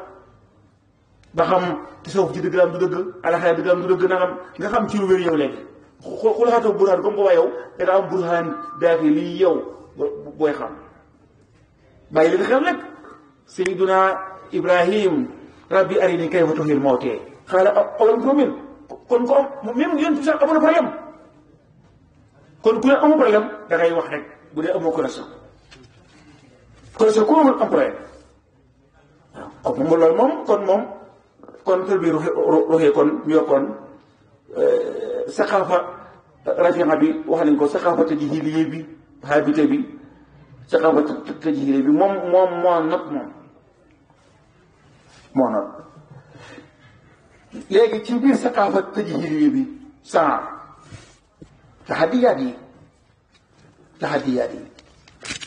ba xam tasawuf ci dëgg la am du dëgg alaxira dëgg la am du dëgg nangam nga xam ci lu wér yow léegi xulaxatoo burhaan comme boobaa yow da nga am burhaan daaxi lii yow booy xam bàyyi leen xel rek sayyiduna Ibrahim rabbi arini kayfa tuhyil mawtee xaala awalam tu'min kon ko am même yéen sax amoon problème kon ku ne amoo problème da ngay wax rek bu dee amoo connexion ku amul am problème waaw kon moom loolu moom kon tër bi ruxee kon ñu yokkoon saqaafa rafiqa bi wax nañ ko saqaafa tajhiliye bi habité bi saqaafa tajhiliye bi moom moo not léegi ci biir saqaafa tajhiliye bi saa taxadiyaat yi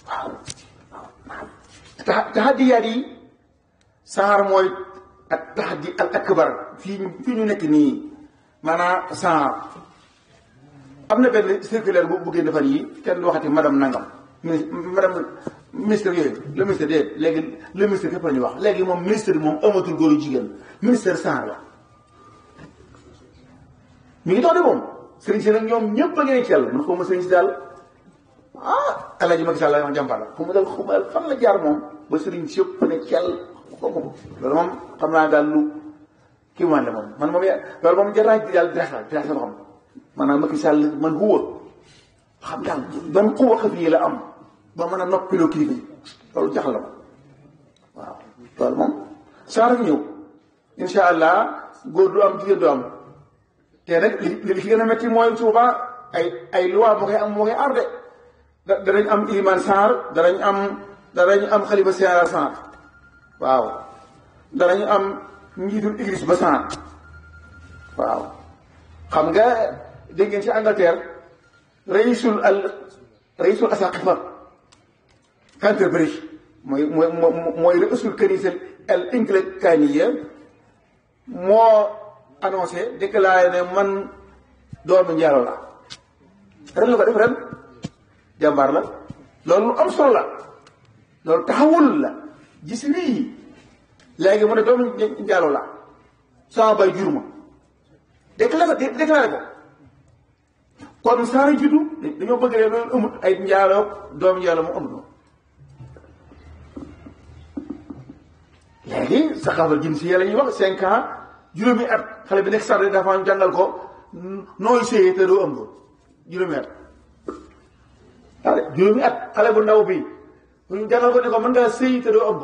waaw taxadiyaat yi saar mooy ak taxadi al akbar fii ñu nekk nii maanaam saar am na benn circulaire bu génn fan yi kenn du waxati madame nangam ministre yooyu le ministre de léegi le ministre képp la ñuy wax léegi moom ministre bi moom amatul góor jigéen ministre saar la mi ngi dox de moom sëriñ si nag ñoom ñëpp a ngi ci yàlla man xaw ma sëriñ si daal Alaaji Macky Sall la ma jàmbaar la xaw ma daal fan la jaar moom ba sëriñ si yëpp ne ci yàlla loolu moom xam naa daal lu kii man la moom man moom loolu moom jar naa daal direct la xam maanaam Macky Sall man huwa xam daal ban xuwa xëf yi la am ba mën a noppiloo kilifa yi loolu jax la ma waaw loolu moom saa rek ñëw insha allah góor du am jigéen du am te nag li fi gën a métti mooy suuba ay loi moo koy aar de danañ am iliman Sarr danañ am xalifa Sénégal Sarr waaw danañ am njiitul église ba Sarr waaw xam nga dégg ngeen ci Angleterre raisul asaqifa Canterbury mooy raisul kanisa al anglikaniya moo annoncé déclaré ne man doomu njaalo la ren la ko def ren jàmbaar la loolu lu am solo la loolu taxawul la gis lii léegi mu ne doomu njaalo la sama bay jur ma déclaré ko kon saara juddu dañoo bëgg ne loolu amut ay njaaloo doomu njaalo mu amut léegi saxaafal jinsiya la ñuy wax 5 ans juróomi at xale bi nekk sarde dafa jàngal ko nooy séyee te doo ëmb juróomi at juróomi at xale bu ndaw bi jàngal ko ne ko mën ngaa séy te doo ëmb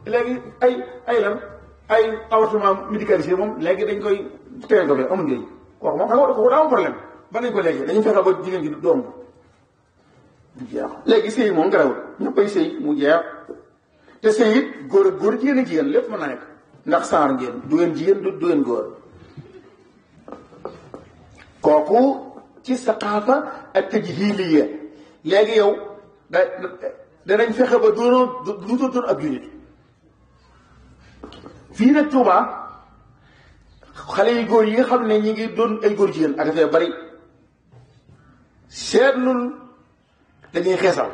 léegi ay lan ay avortement médicalisé moom léegi dañ koy tere ko fi amul njëriñ kooku moom xam nga ko daa am problème ba nañ ko léegi dañuy fexe ba jigéen gi du ëmb mu jeex léegi séy moom garawul ñëppay séy mu jeex te séy it góor ak góor jigéen ak jigéen lépp mën na nekk ndax saar ngeen du ngeen jigéen du ngeen góor kooku ci saqaafa ak tajhiliya léegi yow danañ fexe ba duutoo doon ab jullit fii nag Tuuba xale yu góor yi nga xam ne ñi ngi doon ay góor jigéen ak dafay bari seetlul dañuy xeesal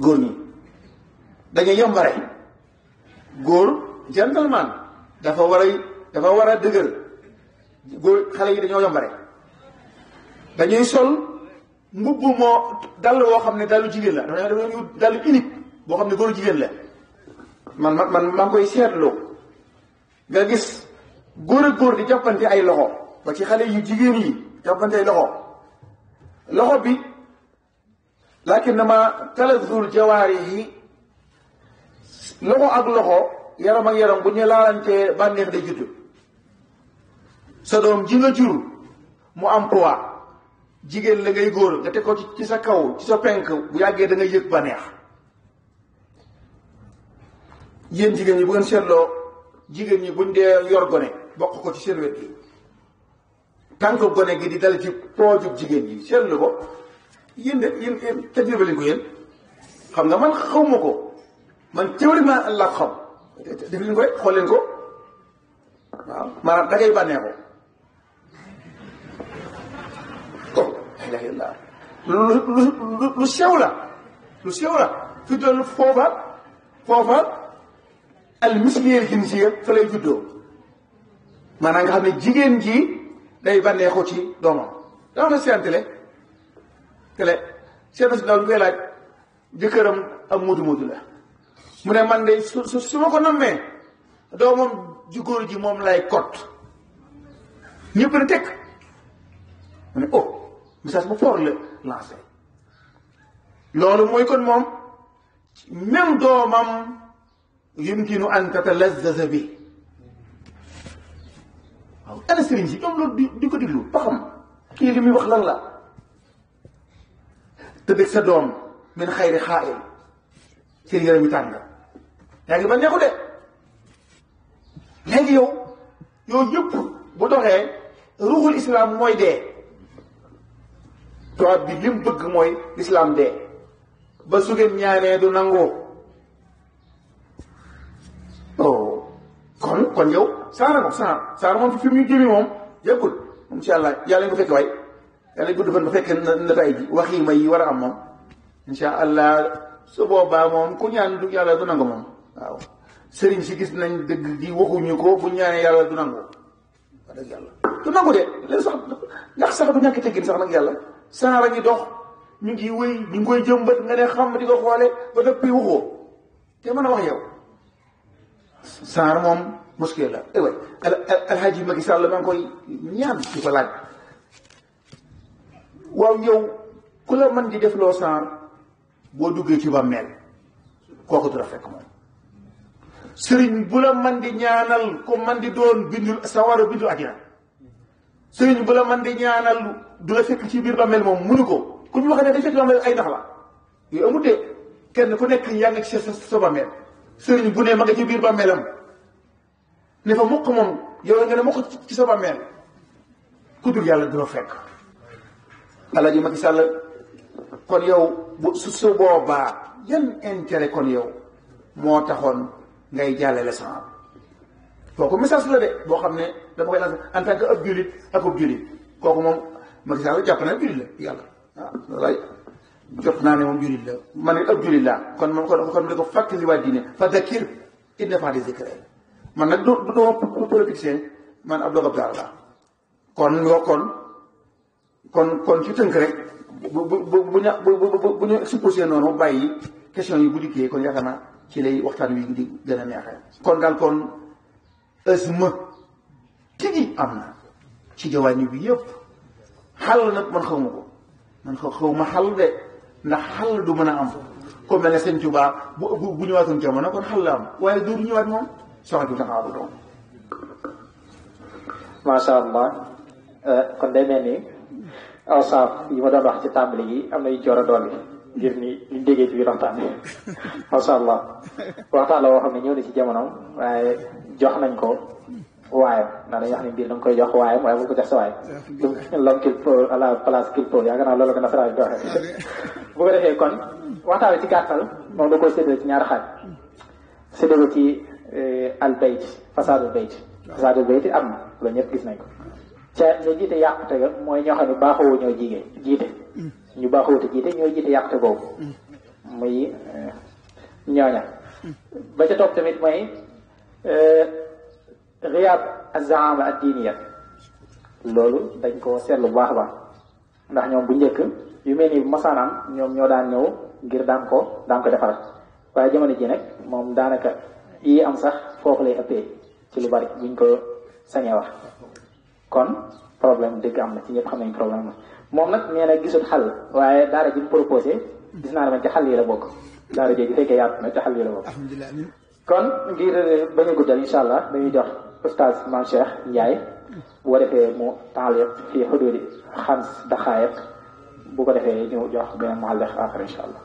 góor ñi dañuy yombare góor gentleman dafa war a dëgër góor xale yi dañoo yombare dañuy sol mbubb moo dal woo xam ne dalu jigéen la dafa dallu unique boo xam ne góor jigéen la man maa ngi koy seetlu nga gis góor ak góor di jàppante ay loxo ba ci xale yu jigéen yi jàppante ay loxo bi lakinnama talazul jawaarihi loxo ak loxo yaram ak yaram bu ñu laalantee bànneex day judd sa doom ji nga jur mu am poids jigéen la ngay góor nga teg ko ci sa kaw ci sa penk bu yàggee da ngay yëg bànneex yéen jigéen ñi bu ngeen seetloo jigéen ñi buñ dee yor gone bokk ko ci seen wet gi tànk gone gi di dal ci poojub jigéen ñi seetlu ko yéen tajriba leen ko yéen xam nga man xawma ko man théoriquement Allah xam def leen ko rek xool leen ko waaw maanaam da ngay bànneexoo la ilaha illallah lu sew la fi doon foofa al misliyel jinsiya fa lay juddoo maanaam nga xam ne jigéen ji day bànneexoo ci doomam dama na seen télé seen si ndaw ñu koy laaj jëkkëram am mutu la mu ne man de su ma ko nammee doomam ju góor ji moom lay kot ñëpp na tekk mu ne message bu fort la lancé loolu mooy kon moom même doomam yumkinu an tatalazzaza bi waaw ana sëriñ si ñoom loolu di ko diglu ba xam kii li muy wax lan la tëddëg sa doom min xayri xaa'il seen yaram yi tàng yaa ngi ba neexu de léegi yow yëpp bu doxee ruuxul islam mooy dee tubaab bi lim bëgg mooy islam dee ba su ngeen ñaanee du nangoo kon yow saara moom fi mu jëmi moom yëggul insha allah yàlla ñu ko fekk waay yàlla gudd fan ba fekk na tay ji waxiima yi war a am moom insha allah su boobaa moom ku ñaan du yàlla du nangu moom waaw sëriñ si gis nañ dëgg gi waxuñu ko bu ñaanee yàlla du nangu wax dëgg yàlla du nangu de leen sax ndax sax du ñàkk teggin sax nag yàlla saara ngi dox ñu ngi wéy ñu ngi koy jëmbat nga ne xam di ko xoole ba dëppi waxoo te mën a wax yow saar moom muskil la way alhaji Macky Sall maa ngi koy ñaan di ko laaj waaw yow ku la mën di def loo saar boo duggee ci bàmmeel kooku du la fekk moom sëriñ bu la mën di ñaanal ku mën di doon bindul sawara bindul àjjana sëriñ bu la mën di ñaanal du la fekk ci biir bàmmeel moom munu ko ku ñu wax ne day fekk bàmmeel ay nax la yooyu amul de kenn ku nekk yaa ngi ci sa bàmmeel sëriñ bu ne ma nga ci biir bàmmeelam ne fa mukk moom yow nga ne mukk ci sa bàmmeel ku dul yàlla du la fekk Alaaji Macky Sall kon yow bu su boobaa yan intérêt kon yow moo taxoon ngay jàllale sama kooku message la de boo xam ne dama koy lancé en tant que ab jullit ak ab jullit kooku moom Macky Sall jàpp na jullit la yàlla waaw jot naa ne moom jullit la man it ab jullit laa kon moom kon da ko fàttali waa diine fa dakir in nafa'ati zikra man nag du politicien man ab dogab daal laa kon ci tënk rek bu ñu exposé noonu bàyyi question yi bu dikkee kon yaakaar naa ci lay waxtaan wi di gën a neexee kon daal kon asma tigi am na ci jawaani bi yëpp xal nag man xawma ko man xaw ma xal de ndax xal du mën a am comme mel ne sëñ Tuubaa bu ñëwaatoon jamono kon xal la am waaye du ñëwaat moom soxna bi taxaw bu doon masha Allah kon day mel ni awsaaf yi ma doon wax ci tàmbali yi am na yu joor a dolli ngir ni liñ déggee ci biir waxtaan bi masha Allah waxtaan la woo xam ne ñëw na ci jamono waaye jox nañ ko waayam ndax dañuy wax ni mbir da nga koy jox waayam waaye bu ko jox sa waay l'homme qu'il faut à la place qu'il faut yaakaar naa loolu ko nasaraan bi waxee bu ko defee kon waxtaan bi ci gàttal moom da koy séddale ci ñaari xaaj séddale ci al bayt fasadul bayt am na loolu ñëpp gis nañ ko ca ñu jiite yàqute ga mooy ñoo xam ne baaxoo ñoo jiite ñu baaxoo te jiite ñoo jiite yàqute boobu muy ñooña ba ca topp tamit mooy riyaab az-zaama ad-diiniya loolu dañ ko seetlu bu baax a baax ndax ñoom bu njëkk yu mel ni masaanam ñoom ñoo daan ñëw ngir daan ko defar waaye jamono ji nag moom daanaka yi am sax foofu lay ëppee ci lu bari buñ ko sañee wax kon problème dëgg am na ci ñëpp xam nañ problème la moom nag nee na gisul xal waaye daara ji mu proposé gis naa ne man ci xal yi la bokk daara ji fekkee yaatu na ci xal yi la bokk kon ngir bañ a guddal incha allah dañuy jox oustaz Mame Cheikh Ndiaye bu ko defee mu taaliq fii xuduudi 5 daqaayiq bu ko defee ñu jox beneen mualliq aaxar incha allah.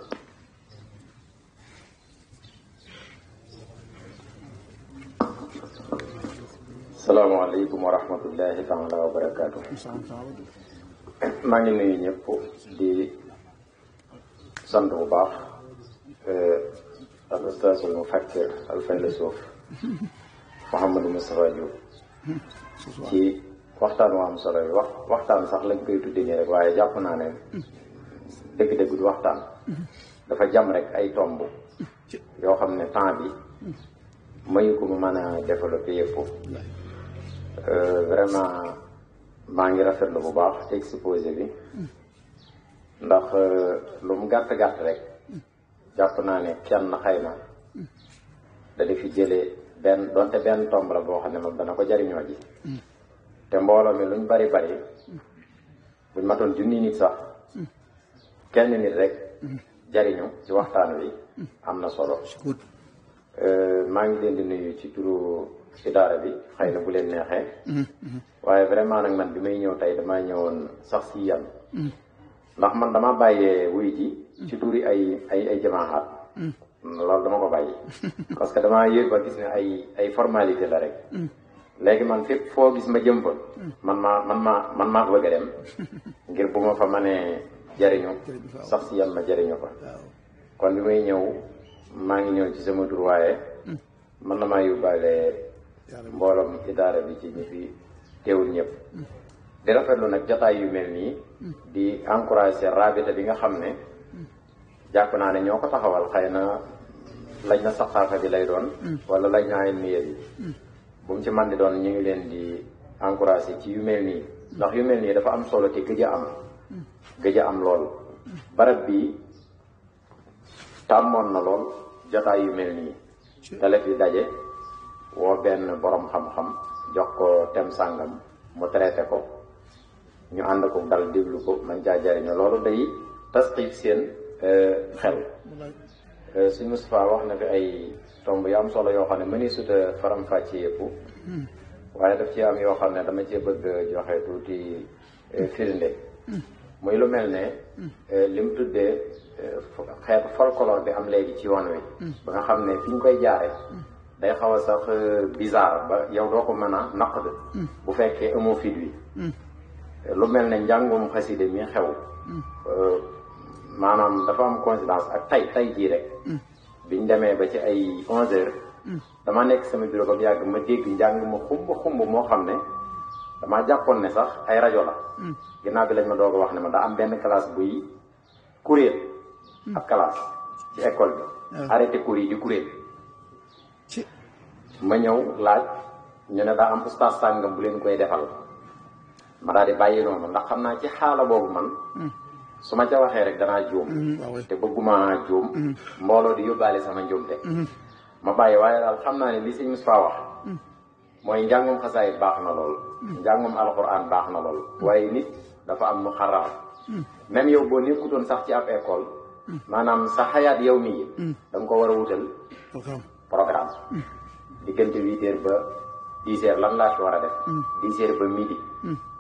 salaamaaleykum wa rahmatullahi taala wa barakaatu. maa ngi nuyu ñëpp di sant bu baax al ustaaz al mufakkir al filosof Mouhamadou Moustapha Diop ci waxtaan wu am solo yi waxtaan sax lañ koy tudde nii rek waaye jàpp naa ne dëgg-dëgg du waxtaan dafa jam rek ay tomb yoo xam ne temps bi mayu ko mu mën a développé yëpp vraiment maa ngi rafetlu bu baax ci exposé bi ndax lu mu gàtt-gàtt rek jàpp naa ne kenn xëy na da di fi jëlee donte benn tomb la boo xam ne moom dana ko jariñoo ji te mbooloo mi luñ bari bari buñ matoon junni nit sax kenn nit rek jariñu ci waxtaan wi am na solo maa ngi leen di nuyu ci turu idaara bi xëy na bu leen neexee waaye vraiment nag man bi may ñëw tey damaa ñëwoon sax si yan ndax man dama bàyyee wuy ji ci turi ay jamaaxaat loolu dama ko bàyyi parce que damaa yëg ba gis ne ay formalité la rek léegi man fépp foo gis ma jëm fa man maa ko bëgg a dem ngir bu ma fa mënee jariñu sax si yan ma jariñu fa kon bi may ñëw maa ngi ñëw ci sama tur waaye man na maa yóbbaale mbooloom idaara bi ci ñi fi teewul ñëpp di rafetlu nag jotaay yu mel nii di encouragé rabita bi nga xam ne jàpp naa ne ñoo ko taxawal xëy na lañ na saxaafa bi lay doon wala lañ naa ilmiya bi bu mu ci man di doon ñu ngi leen di encouragé ci yu mel nii ndax yu mel nii dafa am solo te gëj a am lool barab bi tàmmoon na lool jotaay yu mel nii tele fi daje woo benn borom xam-xam jox ko tem sàngam mu traité ko ñu ànd ko dal déglu ko man caa jariñu loolu day tasxiif seen xel suñ Moustapha wax na fi ay tomb yu am solo yoo xam ne mëni suta faram-fàcce yëpp waaye daf ci am yoo xam ne dama cee bëgg joxe tuuti firnde muy lu mel ne li mu tuddee xeetu folklore bi am léegi ci yoon wi ba nga xam ne fi ñu koy jaare day xaw a sax bizarre ba yow doo ko mën a naqd bu fekkee amoo fit wi lu mel ne njàngum xaside mi xew maanaam dafa am coïncidence ak tay jii rek biñ demee ba ci ay 11h dama nekk sama bureau ba mu yàgg ma dégg njàng ma xumb moo xam ne damaa jàppoon ne sax ay rajo la ginnaaw bi lañ ma doog a wax ne ma daa am benn classe buy kuréel ab classe ci école bi arrêté cours yi di kuréel ma ñëw laaj ñu ne daa am ustaas sàngam bu leen koy defal ma daal di bàyyi noonu ndax xam naa ci xaala boobu man su ma ca waxee rek danaa juum te bëgguma juum mbooloo di yóbbaale sama njuumte ma bàyyi waaye daal xam naa ne li sëñ Moustapha wax mooy njàngum xasaayit baax na lool njàngum alxuraan baax na lool waaye nit dafa am mu xaram même yow boo nekkutoon sax ci ab école maanaam sa xayaat yow mii da nga ko war a wutal programme diggante 8h ba 10h lan laa fi war a def 10h ba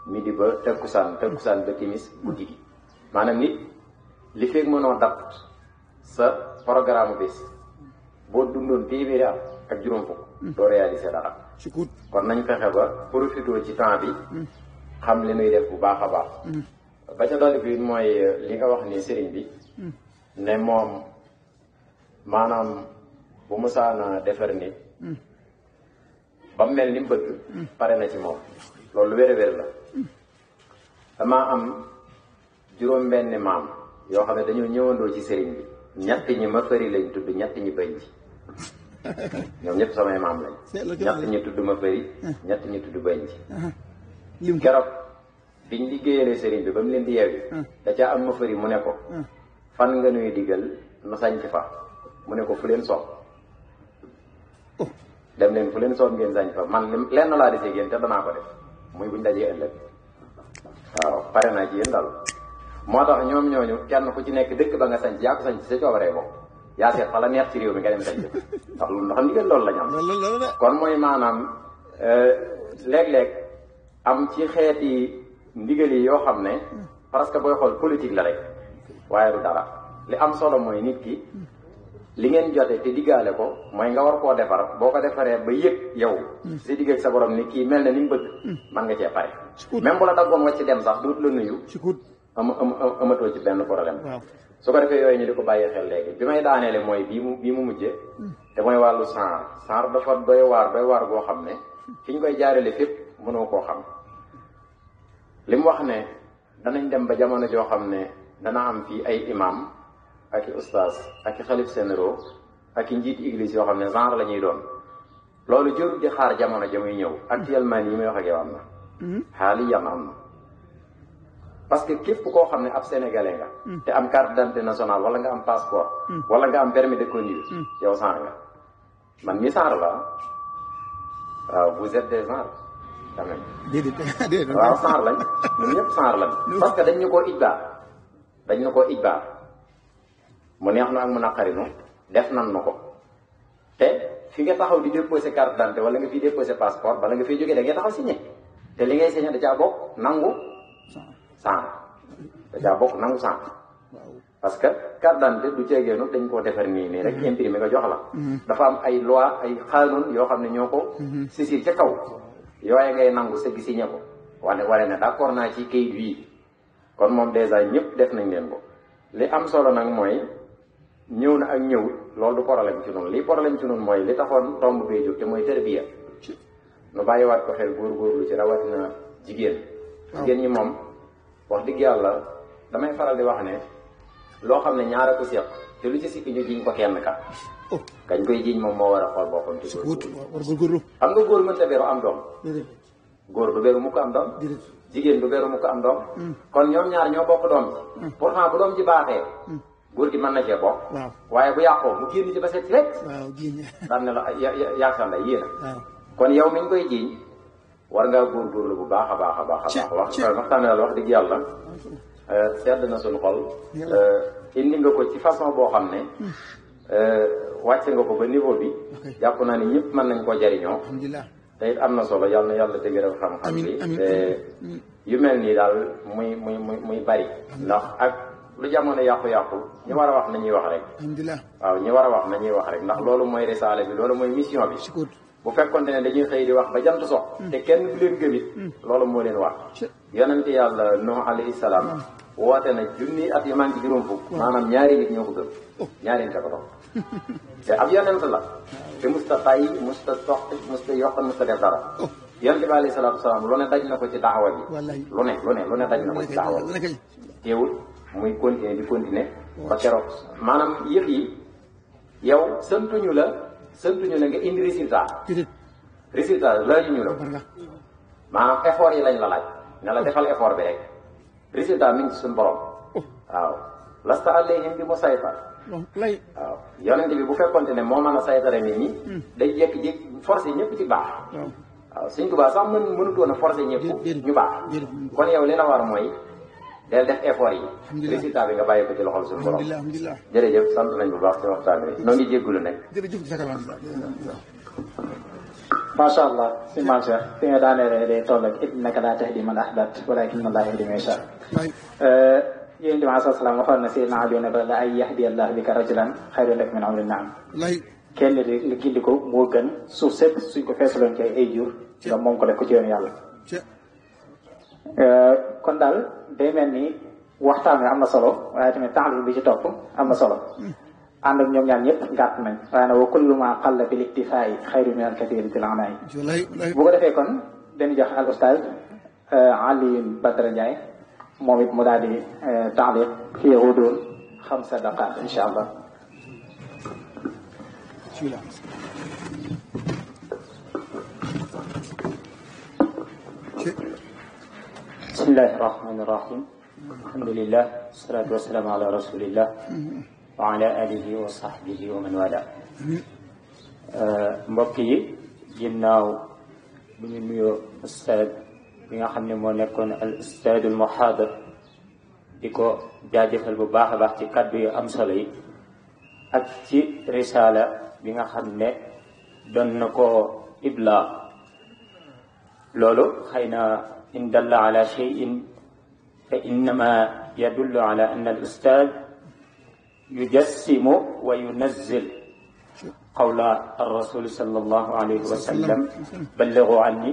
midi ba takkusaan ba timis guddi gi maanaam nit li fekk mënoo dab sa programme bés boo dundoon téeméeri at ak juróom fukk doo réaliser dara kon nañ fexe ba profité ci temps bi xam li nuy def bu baax a baax ba ca dolli bi mooy li nga wax ni sëriñ bi ne moom maanaam bu musaana defar nit ba mel ni mu bëgg pare na ci moom loolu wér-wér la damaa am juróom benn maam yoo xam ne dañoo ñëwandoo ci sëriñ bi ñett ñi ma fëri lañ tudd ñett ñi bëñ ci ñoom ñëpp samay maam lañ ñett ñi tudd ma fëri ñett ñi tudd bëñ ci keroog biñ liggéeyalee sëriñ bi ba mu leen di yeewi da caa am ma fëri mu ne ko fan nga nuy diggal nu sañ ci fa mu ne ko fu leen sox dem leen fu leen soog ngeen sañ fa man lenn laa desee génn te danaa ko def muy buñ dajee ëllëg waaw pare naa ci yéen daal moo tax ñoom ñooñu kenn ku ci nekk dëkk ba nga sañ yaa ko sañ ci sa coobaree bopp yaa seet fa la neex ci réew mi nga dem sañ ndax ndigal loolu la ñu am kon mooy maanaam léeg-léeg am ci xeeti ndigal yi yoo xam ne parce que booy xool politique la rek waaye du dara li am solo mooy nit ki li ngeen jote te diggaale ko mooy nga war koo defar boo ko defaree ba yëg yow si digg ak sa borom ni kii mel na ni mu bëgg man nga cee pare même bu la daggoon wàcc dem sax duut la nuyu amatoo ci benn problème su ko defee yooyu ñu di ko bàyyi xel léegi bi may daaneele mooy bii mu mujjee te mooy wàllu saar dafa doy waar boo xam ne fi ñu koy jaarale fépp mënoo koo xam li mu wax ne danañ dem ba jamono joo xam ne dana am fii ay imam ak i ustaas ak i xalif généraux ak i njiiti église yoo xam ne genre la ñuy doon loolu jërul di xaar jamono ja muy ñëw actuellement yi may wax ak yow am na xaali yam am na parce que képp koo xam ne ab sénégalais nga te am carte d'identité nationale wala nga am passeport wala nga am permis de conduire yow genre nga man mi genre la waaw vous êtes des genres quand même waaw genre lañ ñun ñëpp genre lañ parce que dañ ñu koo ijbaar mu neex na ak mu naqarinu def nan na ko te fi nga taxaw di déposé carte d'identité wala nga fi déposé passeport bala nga fiy jógee da ngay taxaw signé te li ngay signé da caa bokk nangu sang parce que carte d'identité du ceegeenu dañ koo defar nii rek imprimé nga jox la dafa am ay loi ay xaanuun yoo xam ne ñoo ko sisir ca kaw yooye ngay nangu sëgg signé ko wala ne d'accord naa ci kayit wii kon moom dèjà ñëpp def nañ leen ko li am solo nag mooy ñëw na ak ñëwut loolu du problème ci noonu lii problème ci noonu mooy li taxoon tomb bee jóg te mooy tërbiya nu bàyyiwaat ko xel góorgóorlu ci rawatina jigéen ñi moom wax dëgg yàlla damay faral di wax ne loo xam ne ñaara ko seq te lu ci sikki ñu jiñ ko kenn ka kañ koy jiñ moom moo war a xool boppam ci góorgóorlu xam nga góor mënta beru am doom góor du beru mu ko am doom jigéen du beru mu ko am doom kon ñoom ñaar ñoo bokk doom ji pourtant bu doom ji baaxee góor gi mën na cee bokk waaye bu yàqoo mu génn ci ba set rek daan ne la yaasanda yéena kon yow mi ñu koy jiiñ war ngaa góorgóorlu bu baax a baax a baax waxtaane la wax dëgg yàlla sedd na suñu xol indi nga ko ci façon boo xam ne wàcce nga ko ba niveau bi jàpp naa ni ñëpp mën nañ koo jariñoo te it am na solo yàlla na yàlla dëgëral xam-xam bi te yu mel nii daal muy bari ndax ak lu jamono yàqu-yàqu ñu war a wax nañuy wax rek waaw ñu war a wax nañuy wax rek ndax loolu mooy risaale bi loolu mooy mission bi bu fekkonte ne dañuy xëy di wax ba jant so te kenn du leen gëmit loolu moo leen wax yonente yàlla Nuh alayhi salaam woote na junni at yu manqué juróom fukk maanaam ñaari nit ñoo ko gëm ñaari nit a ko topp te ab yonent la te musta tàyyi musta toq musta yokk musta def dara yonente bi alayhi salaatu wasalaam lu ne daj na ko ci daawa bi lu ne daj na ko ci daawa bi teewul muy continuer di continuer ba keroog maanaam yëf yi yow santuñu la nga indi résultat laajuñu la maanaam effort yi lañ la laaj ne la defal effort bi rek résultat mi ngi ci suñu borom waaw lasta alayhim bi musaytir waaw yonent bi bu fekkonte ne moo mën a saytare nit ñi day jékki-jékki forcé ñëpp ci baax waaw Sëñ Tuubaa sax mënutoon a forcé ñëpp ñu baax kon yow li la war mooy del def effort yi résultat bi nga bàyyi ko ci loxol suñu borom jërëjëf sant nañ bu baax ci waxtaan wi noo ngi jéggulu nekk macha allah si maam Cheikh fi nga daanee day toll ak innaka laa tahdi man ahbabta walaakinna Allaaha yahdi man yashaa yéen di maasa salaam waxoon na Seydina Ali ne ko la ay yahdi Allah bika rajulan xayrun laka min humri naam kenn di nga gindi ko moo gën suuf sëpp suñ ko feesaloon ci ay jur nga moom ko def ko ci yoon yàlla kon daal day mel ni waxtaan wi am na solo waaye tamit taxaw bi ci topp am na solo ànd ak ñoom ñaar ñëpp gàtt nañ waaye nag wa kullu ma qalla bil iktifaa'i xayrun min al kathiri fil anaa'i bu ko defee kon dañu jox al ustaaz Alioune Badara Ndiaye moom it mu daal di taaliq fii ghuduun 5 daqaat incha allah. bismillahi rahmani rahim alhamdulillah wasalaatu wasalaamu ala rasulillah wa ala alihi wa sahbihi wa man wala mbokk yi ginnaaw bu ñu nuyoo ustaad bi nga xam ne moo nekkoon al ustaadul muhaadir di ko jaajëfal bu baax a baax ci kaddu yu am solo yi ak ci risaala bi nga xam ne doon na ko ibla loolu xëy na in dalla ala cheyin fa innama yadullu ala anna al ustaad yujassimu wa yunazzil qawla ar rasul sallallahu alayhi wa sallam ballighu anni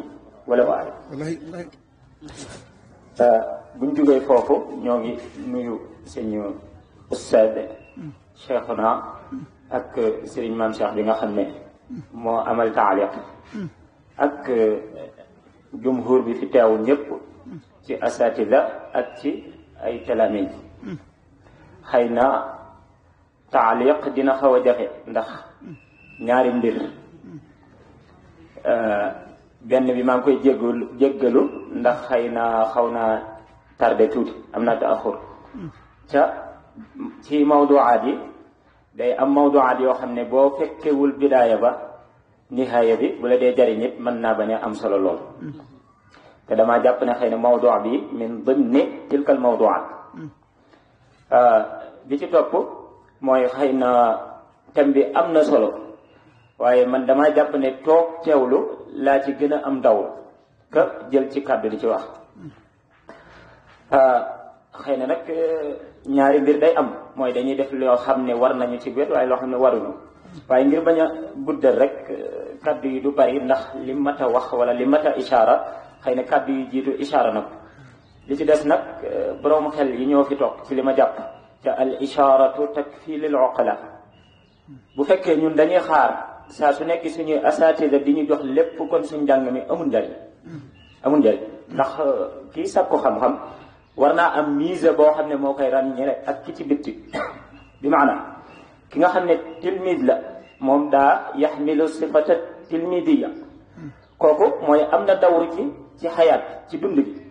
walaw aaya buñ jógee foofu ñoo ngi nuyu suñu ustaad cheikhuna ak sëriñ maam cheikh bi nga xam ne moo amal taaliq ak jumhur bi fi teewu ñëpp ci asatida ak ci ay talamin xëy na taaliq dina xaw a jafe ndax ñaari mbir benn bi maa ngi koy jéggalu ndax xëy na xaw naa tardé tuuti am naa taaxur ca ci mawduwaat yi day am mawduwaat yoo xam ne boo fekkewul bidaaya ba nihaaya bi bu la dee jariñ it mën naa bañ a am solo lool te damaa jàpp ne xëy na mawduu bi min dimni tilkal mawduwaat bi ci topp mooy xëy na thème bi am na solo waaye man damaa jàpp ne toog teewlu laa ci gën a am ndaw ka jël ci kàddu di ci wax xëy na nag ñaari mbir day am mooy dañuy def loo xam ne war nañu ci wet waaye loo xam ne waruñu waaye ngir bañ a guddal rek kàddu yi du bari ndax li mat a wax wala li mat a ishaara xëy na kàddu yi jiitu ishaara na ko li ci des nag borom xel yi ñoo fi toog ci li ma jàpp te al ishaaratu takfi lil uqala bu fekkee ñun dañuy xaar saa su nekk suñuy asatida di ñu jox lépp kon suñ njàng mi amul njariñ ndax kii sàkku xam-xam war naa am mise boo xam ne moo koy ràññee ak ki ci bitti bi maanaam ki nga xam ne tilmid la moom daa yaxmilu sifata tilmidiya kooku mooy am na dawru ci xayaat ci dund bi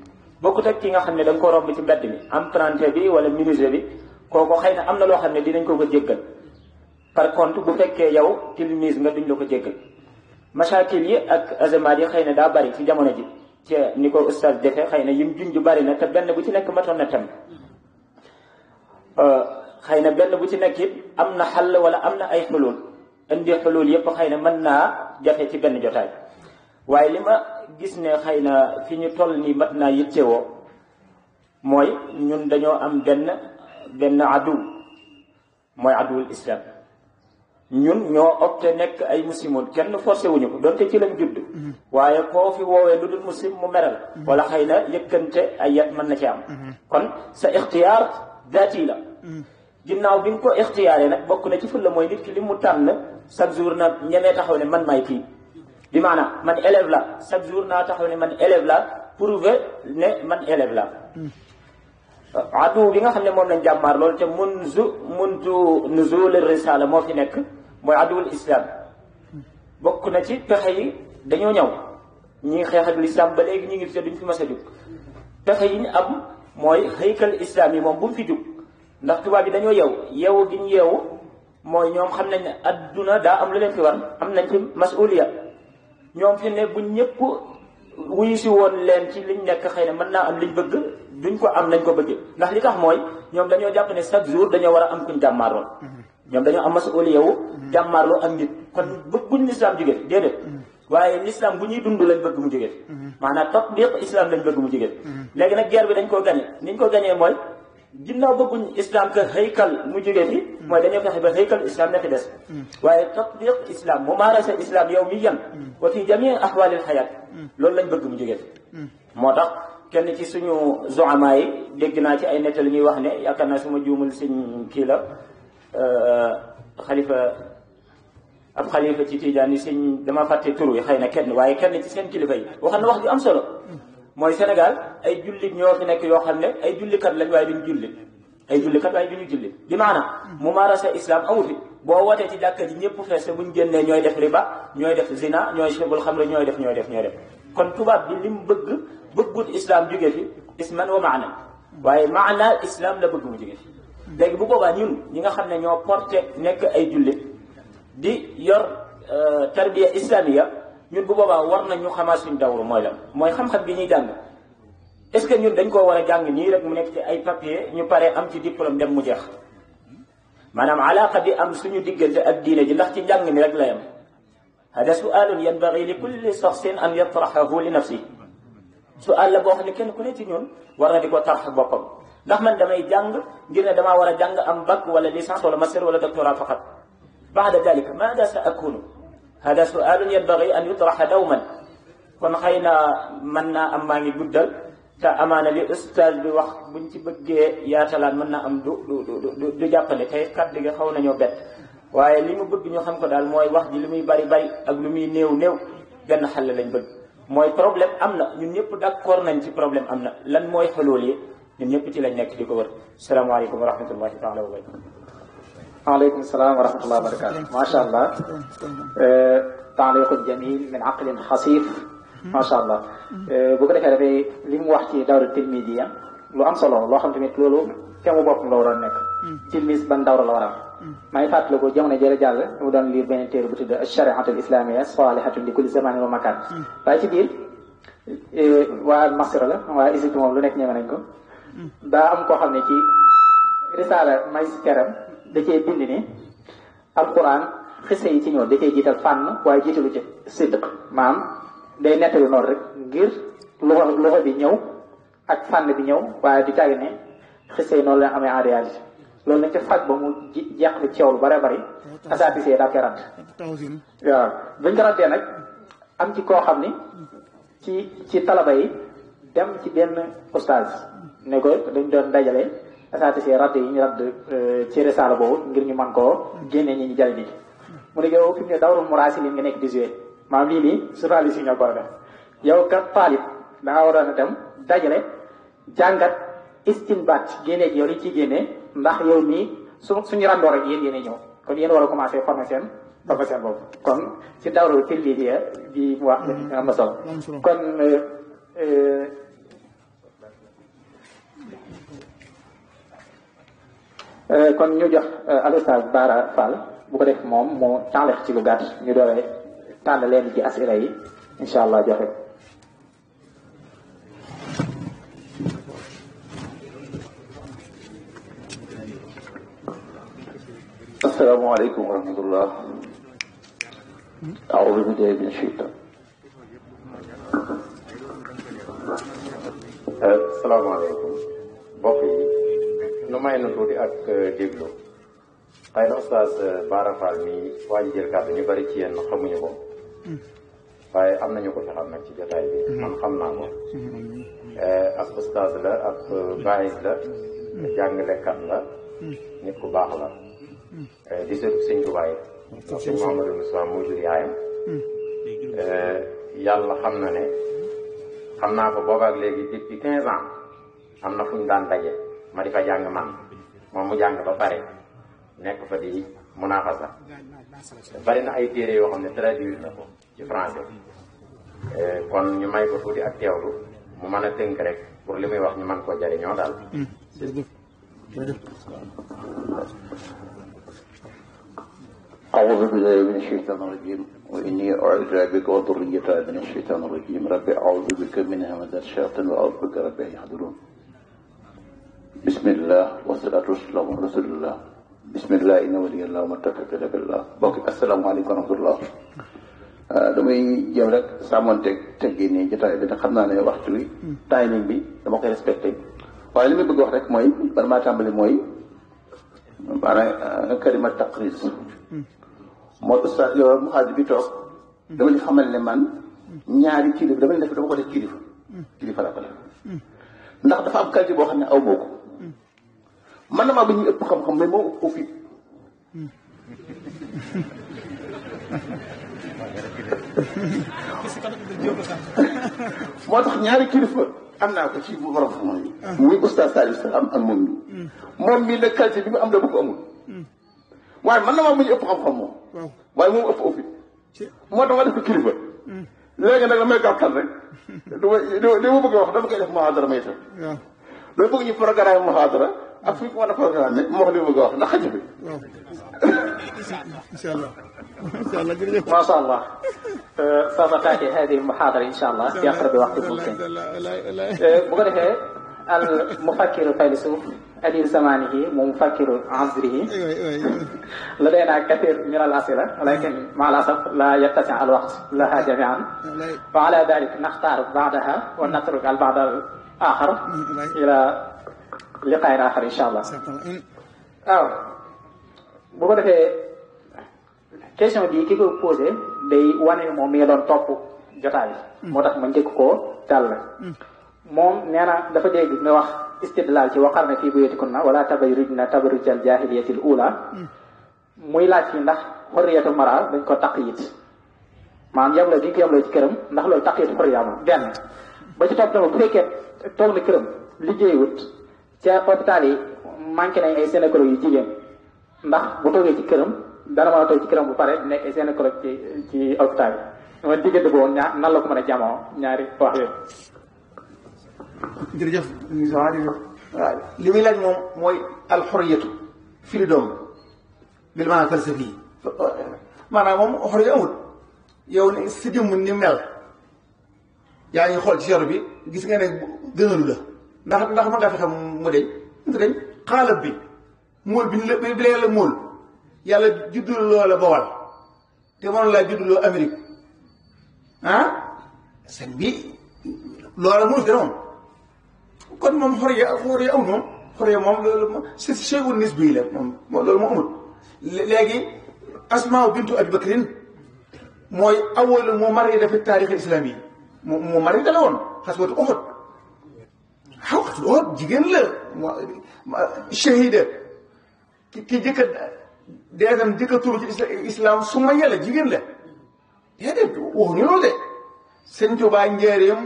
bokkut ak ki nga xam ne da nga ko romb ci mbedd mi emprunté bi wala menuisier bi kooku xëy na am na loo xam ne dinañ ko jéggal par contre bu fekkee yow tilmise nga duñ la ko jéggal mashakil yi ak azamaat yi xëy na daa bari ci jamono ji ci ni ko ustaz defee xëy na yim junj bari na te benn bu ci nekk matoon na tem xëy na benn bu ci nekk it am na xàll wala am na ay xulul indi xulul yépp xëy na mën naa jafe ci benn jotaay waaye li ma gis ne xëy na fi ñu toll nii mat naa yittewoo mooy ñun dañoo am benn adu mooy aduwul islam ñun ñoo opté nekk ay muslimoon kenn forcé wuñu ko donte ci lañ judd waaye koo fi woowee lu dul muslim mu meral wala xëy na yëkkante ay yat mën na ci am kon sa ixtiyaar daati la ginnaaw bi nga ko ixtiyaaree nag bokk na ci fulla mooy nit ki li mu tànn chaque jour na ñemee taxaw ne man maay kii bi maanaam man élève la chaque jour naa taxaw ne man élève la prouver ne man élève la adu bi nga xam ne moom lañ jàmmaar loolu te mundu nuzul risala moo fi nekk mooy aduwul islam bokk na ci pexe yi dañoo ñëw ñi xeex ak l'islam ba léegi ñi ngi te duñ fi mas a jug pexe yi ñu am mooy xëykal islam yi moom bu mu fi jug ndax tubaab yi dañoo yeewu gi ñu yeewu mooy ñoom xam nañ ne adduna daa am lu leen fi war am nañ ci masuliya ñoom fi ne bu ñëpp wuyu si woon leen ci liñ nekk xëy na mën naa am liñ bëgg duñ ko am nañ ko bëggee ndax li tax mooy ñoom dañoo jàpp ne chaque jour dañoo war a am kuñ jàmmaarlool ñoom dañoo am masuliya wu jàmmaarloo ak nit kon bëgguñ l'islam jóge fi déedéet waaye l'islam bu ñuy dund lañ bëgg mu jóge fi maanaam tatbiq islam lañ bëgg mu jóge fi léegi nag guerre bi dañ koo gañe niñ ko gañee mooy ginnaaw bëgguñ islam que xëykal mu jóge fi mooy dañoo fexe ba xëykal islam na fi des waaye tatbiq islam mumarasa islam yawmiyan wa fi jamii ahwalil xayaat loolu lañ bëgg mu jóge fi moo tax kenn ci suñu zoama yi dégg naa ci ay nettali ñuy wax ne yaakaar naa suma juumul sëñ kii la ab xalifa ci Tijaan yi sëñ dama fàtte turu yi xëy na kenn waaye kenn ci seen kilifa yi waxam na wax ju am solo mooy Sénégal ay jullit ñoo fi nekk yoo xam ne ay jullikat lañ waaye duñ julli ay jullikat waaye duñu julli bi maanaam mumarasa islam amu fi boo wootee ci jàkka ji ñëpp fees te buñ génnee ñooy def riba ñooy def zina ñooy shubul xamra ñooy def kon tubaab bi lim bëggut islam jóge fi isman wa maana waaye maana islam la bëgg mu jóge fi léegi bu boobaa ñun ñi nga xam ne ñoo porté nekk ay jullit di yor tarbiya islamiya ñun bu boobaa war nañ ñu xamaat suñu dawru mooy lan mooy xam-xam bi ñuy jàng est-ce que ñun dañ koo war a jàng nii rek mu nekk ci ay papier ñu pare am ci diplôme dem mu jeex maanaam alaqa bi am suñu diggante ak diine ji ndax ci njàng mi rek la yam hada sualun yanbaghi li kulli shakhsin an yatrahahu li nafsi sual la boo xam ne kenn ku ne ci ñun war na di ko tarx boppam ndax man damay jàng ngir ne damaa war a jàng am bac wala licence wala master wala doctorat faqat baada dalika maada sa akunu hada sualun yanbaghi an yutraha dawman kon xëy na mën naa am maa ngi guddal te amaana li ustaaz bi wax buñ ci bëggee yaatalaan mën naa am du jàppale tey kàddu gi xaw nañoo bett waaye li mu bëgg ñu xam ko daal mooy wax ji li muy bari bari ak lu muy néew néew benn xel lañ bëgg mooy problème am na ñun ñëpp d'accord nañ ci problème am na lan mooy xolool yi ñun ñëpp ci lañ nekk di ko wër salaamaaleykum wa rahmatullahi taala wa barakatu waaleykum salaam wa rahmatullahi wa barakatu macha allah taaliqun jamil min aqlin xasif macha allah bu ko defee dafay li mu wax ci dawra tilmidiya lu am solo loo xam tamit loolu temu boppam la war a nekk tilmis ban dawra la war a am maa ngi fàttali ko jamono jële jàll mu doon lire benn téere bu tudd shariatul islamia salihatun li kulli zamanin wa makan waaye ci biir waa masira la waa Égypte moom lu nekk ñeme nañ ko daa am koo xam ne ci risaala magistèram da cee bind ni alquran xisse yi ci ñëw da cee jiital fànn waaye jiitalu ci sidq maam day nettali noonu rek ngir loxo bi ñëw ak fànn bi ñëw waaye du caagi ne xisse yi noonu la amee en réalité loolu nag ca faj ba mu jeex li ceew lu bare bari asatisee daa koy radd waaw buñ ko raddee nag am ci koo xam ni ci talaba yi dem ci benn oustaz ne ko dañ doon dajale asatisee radd yi ñu radd ci risaala boobu ngir ñu mën koo génnee ñi ñu jariñ ji mu ne yow fi mu ne dawrul muraasilin nga nekk di joué maam lii nii journaliste yi ñoo ko def yow kat taalib da nga waroon a dem dajale jàngat istinbaat génnee ji yow li ci génnee ndax yow nii suñu randoo rek yéen ñëw kon yéen war a commencé former seen boobu kon ci dawru tilmidiya bi mu wax am na solo kon ñu jox al ustaz Bara Fall bu ko def moom moo tànlex ci lu gàtt ñu dooree tànn leen ci asila yi incha allah joxe السلام عليكم ورحمة الله أعوذ بالله من الشيطان asalaamaaleykum mbokk yi nu may na tuuti ak déglu xëy na oustaz Bara Fall mi waa ji jël kàddu ñu bari ci yéen xamuñu ko waaye am nañu ko fi xam nag ci jotaay bi man xam naa ko ak oustaz la ak baayis la jàngalekat la nit ku baax la di sëtu sëñ Tuubaa yi sëñ Mouhamadou Moussa moo jur yaayam yàlla xam na ne xam naa ko boobaak léegi depuis 15 ans am na fu ñu daan daje ma di fa jàng man moom mu jàng ba pare nekk fa di munaaxasa bari na ay téere yoo xam ne traduire na ko ci français kon ñu may ko tuuti ak teewlu mu mën a tënk rek pour li muy wax ñu mën koo jariñoo daal أعوذ بالله من الشيطان الرجيم وإني أعوذ بك وذريتها من الشيطان الرجيم رب أعوذ بك من همزات الشياطين وأعوذ بك رب أن يحضرون بسم الله والصلاة والسلام على رسول الله بسم الله إن ولي الله وما توفيقي بالله bokk asalaamaaleykum wa rahmatullah damay jëm rek sàmmonteeg teggee nii jotaay bi xam naa ne waxtu wi timing bi dama koy respecté waaye li may bëgg wax rek mooy bala maa tàmbali mooy maanaam kalima taqris mooy ustaas yow muxaadi bi toog dama di xamal ne man ñaari kilifa dama def dama ko def kilifa la ko def ndax dafa am qualité boo xam ne aw boo ko man na maa ba ñuy ëpp xam-xam mais moo ëpp fit moo tax ñaari kilifa am naa ko ci borom xam yi muy ustaas Saliou Salam ak moom mi la qualité bi mu am da bu ko amul waaye man na maa ba ñuy ëpp xam-xam moom waaye moom ëpp fit moo tax ma def ko kilifa léegi nag damay gàttal rek li ma bëgg a wax dama koy def muhaadara may tam dama bëgg ñu programme muhaadara ak fu ñu ko mën a programme moo wax li bëgg a wax ndax xaju bi. incha allah incha allah jërëjëf. ما شاء الله سوف تأتي هذه المحاضرة إن شاء الله في أقرب وقت ممكن. بقول المفكر الفيلسوف أديب زمانه ومفكر عصره لدينا كثير من الأسئلة ولكن مع الأسف لا يتسع الوقت لها جميعا وعلى ذلك نختار بعدها ونترك البعض الآخر إلى لقاء آخر إن شاء الله. بقول question bi ki ko posé day wane ne moom mi ngi doon topp jotaay bi moo tax ma njëkk koo dal moom nee na dafa dégg nga wax istidlal ci waqarna fii buyutikunna wala tabarrujna tabarrujal jahiliyatil ula muy laaj fi ndax xorriyatul mara dañ ko taqyid maanaam yemloo diñ ko yemloo ci këram ndax loolu taqyid xorriya ma benn ba ci topp tamit bu fekkee toog na këram liggéeyut ca hôpital yi manqué nañ ay gynécologue yu jigéen ndax bu toogee ci këram dana mën a toog ci këram bu pare nekk ay gynécologue ci hôpital bi ma diggante boobu nan la ko mën a jamoo ñaari wax yooyu. jërëjëf waaw li muy laaj moom mooy alxuriyatu freedom bil maanaam falsafi maanaam moom xoriya amul yow ne si jëmm ni mel yaa ngi xool ci yor bi gis nga ne gënalu la ndax mën ngaa fexe mu deñ mu deñ xaalab bi móol bi bi la móol yàlla juddul loola Bawal te mënoon laa judduloo Amérique sëñ bi loola mënu te moom kon moom xoriya amul moom xoriya moom loolu c'est cheyun nisbi la moom loolu moo amul léegi Asmaa bintu Abi Bakrin mooy awwalu mu marida fi taarix islam yi mu marida la woon xaswatu Uhud xaswatu Uhud jigéen la shahida ki jëkka deetam jëkka turu ci islam Sumayya la jigéen la déedéet waxuñu loolu de sëñ Tuubaa njëriñam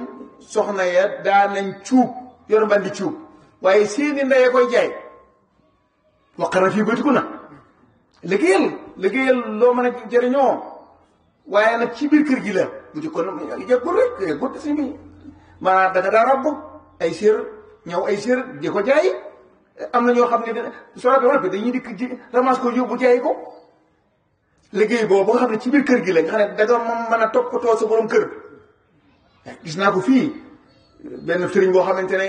soxna ya daa nañ cuub yor mbandi cuub waaye seeni ndey koy jaay waqarna fii buyutikunna liggéeyal loo mën a jëriñoo waaye nag ci biir kër gi la bu ci kon yëggul rek yëggul si mi maanaam da nga daa rabb ay sér ñëw ay sér di ko jaay am na ñoo xam ne soo rabee wala dañuy dikk ji ramas ko yóbbu jaay ko liggéey boobu nga xam ne ci biir kër gi la nga xam ne da nga moom mën a toppatoo sa borom kër gis naa ko fii benn sëriñ boo xamante ne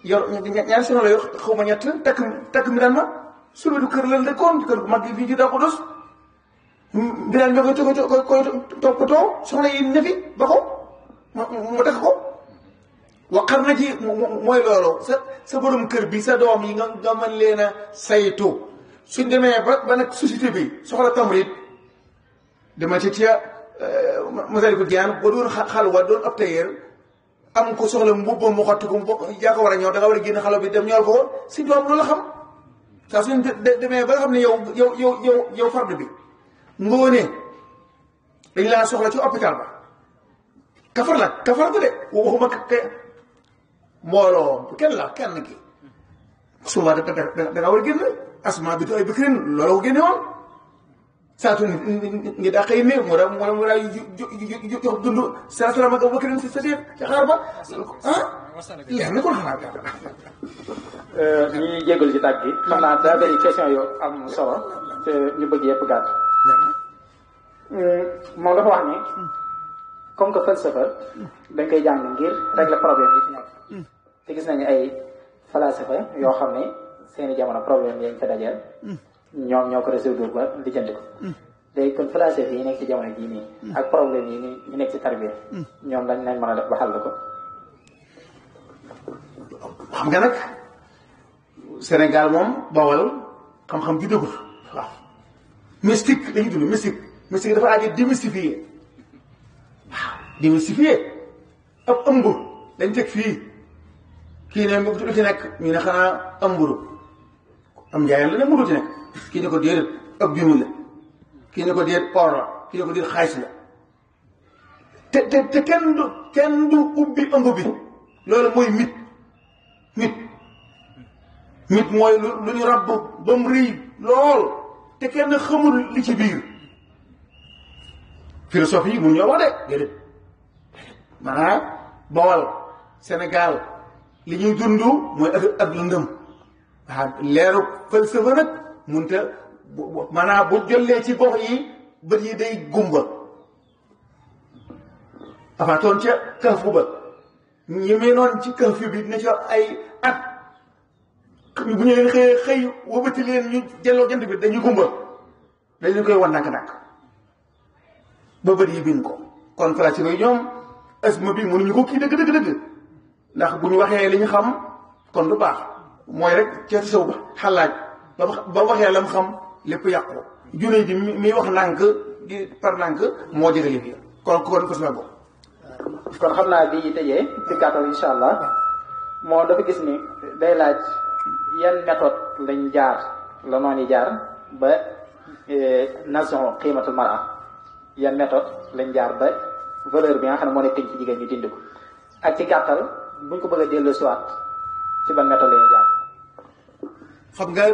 yor ñaari sono la yor xaw ma ñett takk mi daan ma suwetu kër lan dëkkoon kër gu mag yi fii ci daa ko dos mi daan ñoo koy toppatoo soxna yi ne fi ba ko mu takk ko waqar na ci mooy loolu sa borom kër bi sa doom yi nga mën leen a saytu suñ demee ba nag société bi soxla tamrit dama ci Masaalikul Jinaan boo doon xalwa doon ab tailleur am ko soxla mbubb mu xotti ko yaa ko war a ñëw da nga war a génn xalo bi dem ñool ko si doom loolu la xam saa suñ demee ba nga xam ne yow fard bi ngoone dañ laa soxla ci hôpital ba kafar ko de waxuma mbooloo kenn ki suba da nga war a génn Asmaa bintu Abi Bakrin loolu ko génne woon saatu ngi daa xëy ne mu daa jox dund salaam ak Abu Bakrin si sa déet ca xaar ba leer na kon xanaa ñi jégalu ci tàgg gi xam naa daa bëri question yu am solo te ñu bëgg yëpp gàtt moom dafa wax ni comme que falsafa dañ koy jàng ngir régler problème yi ci nekk te gis nañu ay falsafa yoo xam ne seeni jamono problème yañ fa dajeel ñoom ñoo ko résoudre ba lijjanti ko léegi kon falsafa yi nekk ci jamono jii nii ak problème yi ñu nekk ci tarbiya ñoom lañ mën a def ba xàll ko xam nga nag Sénégal moom Bawal xam-xam ju dëggul waaw mystique lañuy dund mystique dafa aajo démystifier waaw démystifier ab ëmb lañ teg fii kii ne lu ci nekk ñu ne xanaa am mburu am njaayam la ne mburu ci nekk kii ne ko déedéet ab jumi la kii ne ko déet or la kii ne ko déet xaalis la te kenn du ubbi ëmb bi loolu mooy mit mooy lu ñu rabb ba mu rëy lool te kenn xamul li ci biir philosophie yi mun ñoo wax de déedéet maanaam Bawal Sénégal li ñuy dund mooy ak lëndëm waaw leeru falsafa nag munta maanaam bu jollee ci gox yi bët yi day gumba afaatoon ca kahfu ba ñi meenoon ci kahfu bi ne ca ay at bu ñu leen xëy wëbati leen ñu jelloo jant bi dañuy gumba dañ leen koy wan ndànk-ndànk ba bët yi bind ko kon place yooyu ñoom asma bi mënuñu ko kii dëgg ndax bu ñu waxee li ñu xam kon du baax mooy rek ceetu saw ba xalaaj ba waxee lam xam lépp yàqu junne ji mi wax nànk di par nànk moo jëre yëf yi kon ko sama bopp kon xam naa bi tëjee ci gàttal insha allah moo dafa gis ni day laaj yan méthode lañ jaar la noonu jaar ba nation qiimatul mar'a yan méthode lañ jaar ba valeur bi nga xam ne moo nekk ci jigéen ñu dindi ko ak ci gàttal buñ ko bëgg a dellu siwaat ci ban méthode lañuy jaar xam nga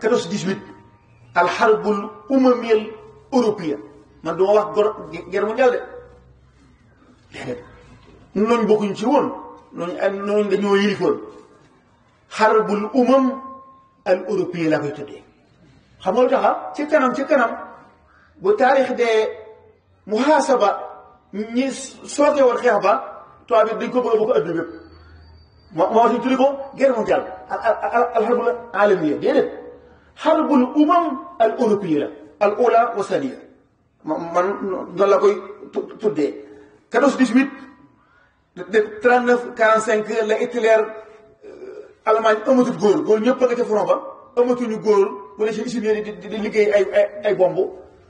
14-18 alxarbul umamiyal européen man duma wax guerre mondiale de déedéet noonu bokkuñ ci woon noonu dañoo yilifoon xarbul umam al européen laa koy tuddee xam nga lu taxa ci kanam bu taarix de muhaasaba ñi sooke woon xeex ba tubaab bi dañ ko bëgg a bokk adduna bépp moo tax tuddi ko guerre mondiale alxarbul alamiya déedéet xarbul umam al européen la al ula wa saniya man noonu la koy tuddee 14-18 de 39-45 la Hitler Allemagne amatul góor ñëpp a nga ca front ba amatuñu góor bu ne ci usine di liggéey ay bomb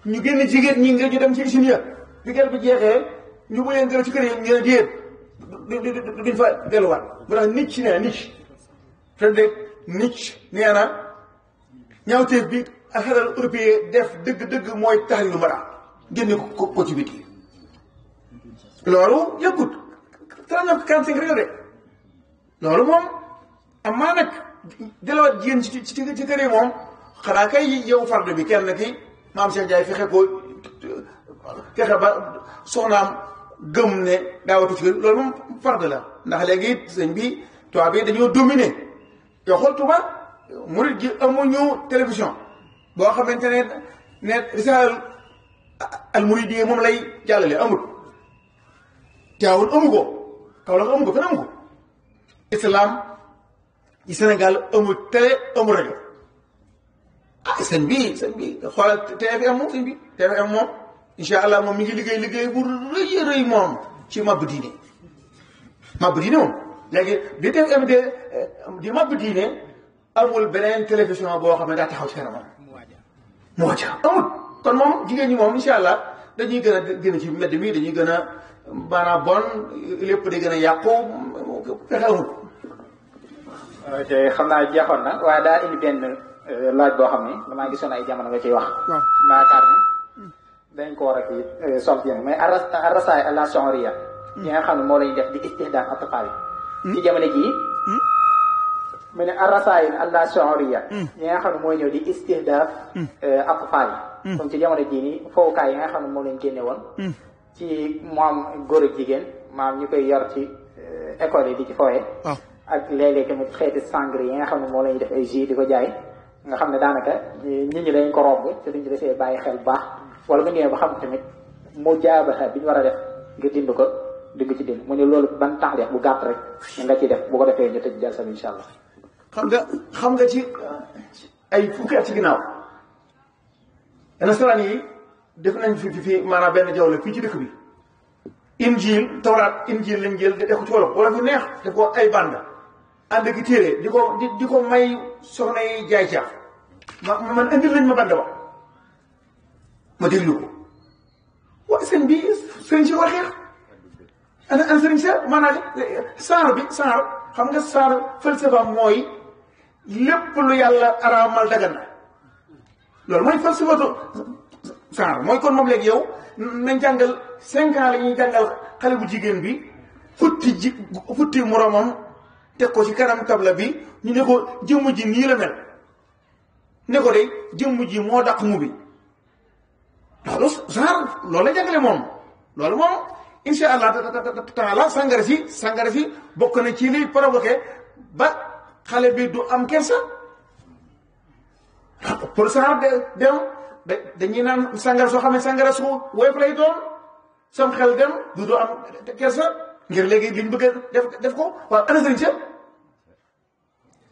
ñu génn jigéen ñi nga ñu dem ci usine ya bi guerre bi jeexee ñu bu leen gën ci kër yi ñu ne déet duñ fa delluwaat bu tax Nietzsche nee na Nietzsche nee na ñaawteef bi alxadal européen def dëgg mooy taxal lu mara génne ko ci biti loolu yëggut 39-45 rek de loolu moom amaa nag delluwaat jigéen ci kër yi moom xanaa kay yow farde bi kenn ki maam Cheikh Ndiaye fexe ba soxnaam gëm ne daawatu ci kër loolu moom farde la ndax léegi sëñ bi tubaab bi dañoo dominer yow xool tubaab murid ji amuñu télévision boo xamante ne risaal al muridiyya moom lay jàllale amul Tiwaawan amu ko Kaolack amu ko fenn amu ko islam ci Sénégal amul télé amul rajo sëñ bi xoolal TFM moom sëñ bi TFM moom incha allah moom mi ngi liggéey bu rëy moom ci màbb diine moom léegi bi TFM di màbb diine amul beneen télévision boo xam ne daa taxaw ci kanamam mu wàcc amul kon moom jigéen ñi moom incha allah dañuy gën a ci mbedd mi dañuy gën a maanaam bon lépp di gën a yàqu fexe amul te xam naa jeexoon na waaye daa indi benn laaj boo xam ne damaa gisoon ay jamono nga ciy wax maakaar ne dañ ko war a kii sol ci mais arrasaay la sha'riya yi nga xam ne moo lañu def di istihdaaf atfaal ci jamono jii mu ne arrasaay la sha'riya yi nga xam ne mooy ñëw di istihdaaf atfaal comme ci jamono jii nii fowukaay yi nga xam ne moo lañ génne woon ci moom góor ak jigéen maam ñu koy yor ci école yi di ci fowee ak léeg-léeg tamit xeeti sangre yi nga xam ne moo lañuy def ay jus di ko jaay nga xam ne daanaka nit ñi dañ ko romb te duñ ci desee bàyyi xel bu baax wala bu ñëwee ba xam tamit mu jaabaxa bi ñu war a def nga dind ko di nga ci dind mu ne loolu ban tax bu gàtt rek nga ci def bu ko defee ñu tëj jalsa bi incha allah. xam nga ci ay fukki at ci ginnaaw nasaraan yi def nañ fi maanaam benn jaww fii ci dëkk bi injil tawraat injil lañ jël def ko ci wolof wala fu neex def ko ay bande ànd ki téere di ko may soxna yi jaay caaf man indil nañ ma bande ba ma déglu ko waaye sëñ bi sëñ si war xeex ana sëriñ sa maanaam saar xam nga saar falsafa mooy lépp lu yàlla araamal dagan na loolu mooy falsafatu saar mooy kon moom léegi yow nañ jàngal 5 ans la ñuy jàngal xale bu jigéen bi futti moromam teg ko ci kanam tabla bi ñu ne ko jëmm ji nii la mel ne ko de jëmm ji moo dàq mu bi loolu saar loolu la jàngale moom loolu moom insha allah taala sangara si bokk na ci liy provoqué ba xale bi du am kersa pour saxaar dem dañuy naan sàngara soo xam ne sàngara su woyof lay doon sam xel dem du doo am kersa ngir léegi liñ bëgg a def ko waaw ana sëriñ sa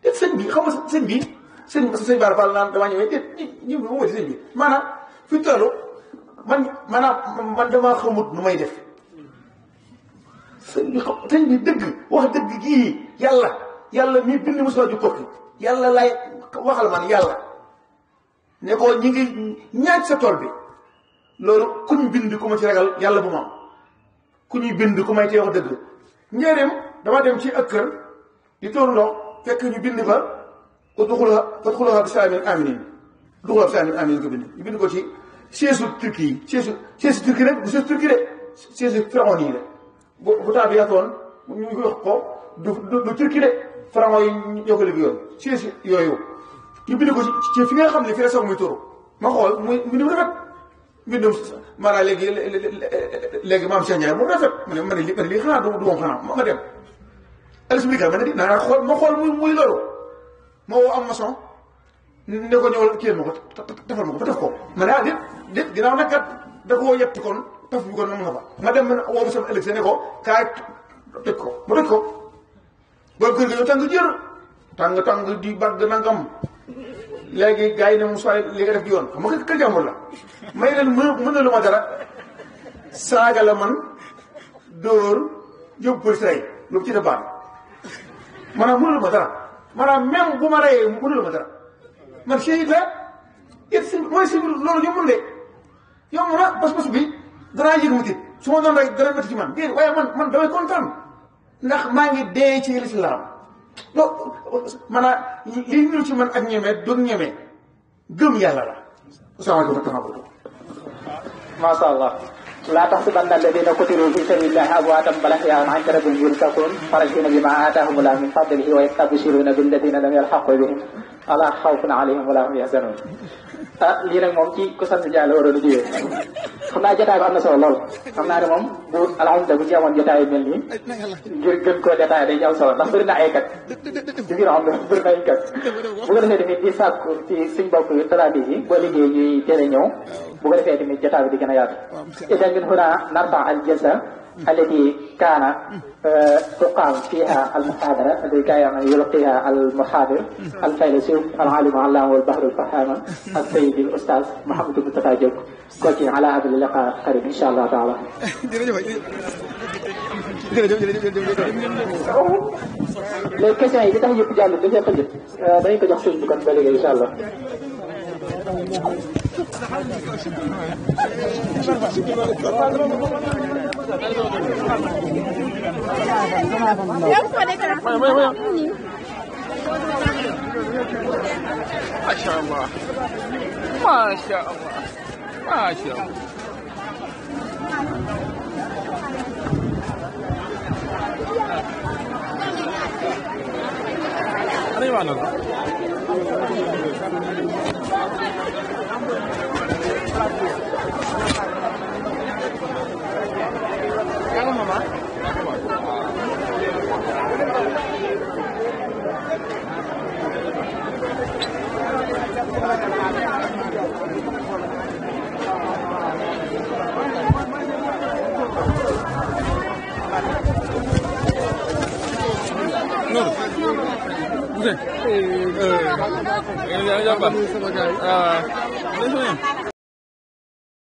déet sëñ bi xam nga sëñ bi sëñ Bara Fall naan damaa ñëwee déet ñu wati sëñ bi maanaam fi tollu man damaa xamut nu may def sëñ bi dëgg wax dëgg gii yàlla mi bind mosula ju kokki yàlla lay waxal man yàlla ne ko ñi ngi ñaaj sa tool bi loolu ku ñu bind ku ma ci ragal yàlla bu ma am ku ñuy bind ku may tee wax dëgg njëriñ dama dem ci ak kër di tóor ndox fekk ñu bind fa udxuluhaa bi salaamin aaminiin udxuluhaa bi salaamin aaminiin ko bind ñu bind ko ci siège Turquie yi siège Turquie rek bu siège Turquie de siège pharaon yi de bu taa bi yaatoon ñu wax ko du Turquie de pharaon yi ñoo ko liggéeyoon siège yooyu ñu bind ko ci fi nga xam ne fi la soog muy turu ma xool muy mbindum rafet mbindum maanaam léegi maam Cheikh Ndiaye mu rafet ma ne lii xanaa du moom xanaa ma dem expliqué ma ne di naa xool ma xool muy loolu ma woo am maçon ne ko ñëwal kii ma ko defal ma ko ba def ko ma ne déet ginnaaw nag kat da koo yett kon taf bi kon nga fa ma dem ma woo sama ëllëg ne ko kaay tëj ko ma tëj ko boobu kër ga yow tàng di bagg nangam léegi gars yi ne mu soirée li nga def di yoon xam nga kër jàmbur la may leen mën na lu ma dara saaga la man dóor yóbbu police rey lu ci def baax maanaam mënul ma dara maanaam même bu ma reyee mënul ma dara man shahid la it si mooy si loolu yombul de yomb na bas bi danaa yëg mutit su ma doon rey dana métti ci man déet waaye man damay kontaan ndax maa ngi dee ci lislaam loolu maanaam li ñu ci man ak ñeme doog ñeme gëm yàlla la asalaamaaleykum wa rahmatulah. macha allah. laa taxsabanna alladina qutilu fi sabilillahi amwaatan bal ahyaa'un 'inda rabbihim yurzaquun farihina bima aataahum Allahu min fadlihi wa yastabshiruna billadina lam yalhaqu bihim alaa xawfun alayhim wa laa hum yahzanuun. lii nag moom ci ku sant Ndiaye la waroon a jógee xam naa jotaay bi am na solo lool xam naa ne moom bu alhamdulilah bu ñu amoon jotaay yu mel nii ngir gën koo jotaay day am solo ndax bëri na ay kat ci biir xam ne bëri na ay kat bu ko defee tamit di sàkku ci suñ bopp talaata yi boo liggéey ñuy teel a ñëw bu ko defee tamit jotaay bi di gën a yaatu. itam min huna narfa al jalsa التي كان تقام فيها المحاضرة التي كان يلقيها المحاضر الفيلسوف العالم العلامة والبحر الفهام السيد الأستاذ محمد مصطفى Diop كوتي على هذا اللقاء قريب إن شاء الله تعالى. les questions yi li tax yëpp jàll dafay tëjee dañu ko jox suñ bu kon ba léegi incha allah. ما شاء الله ما شاء الله Ini apa?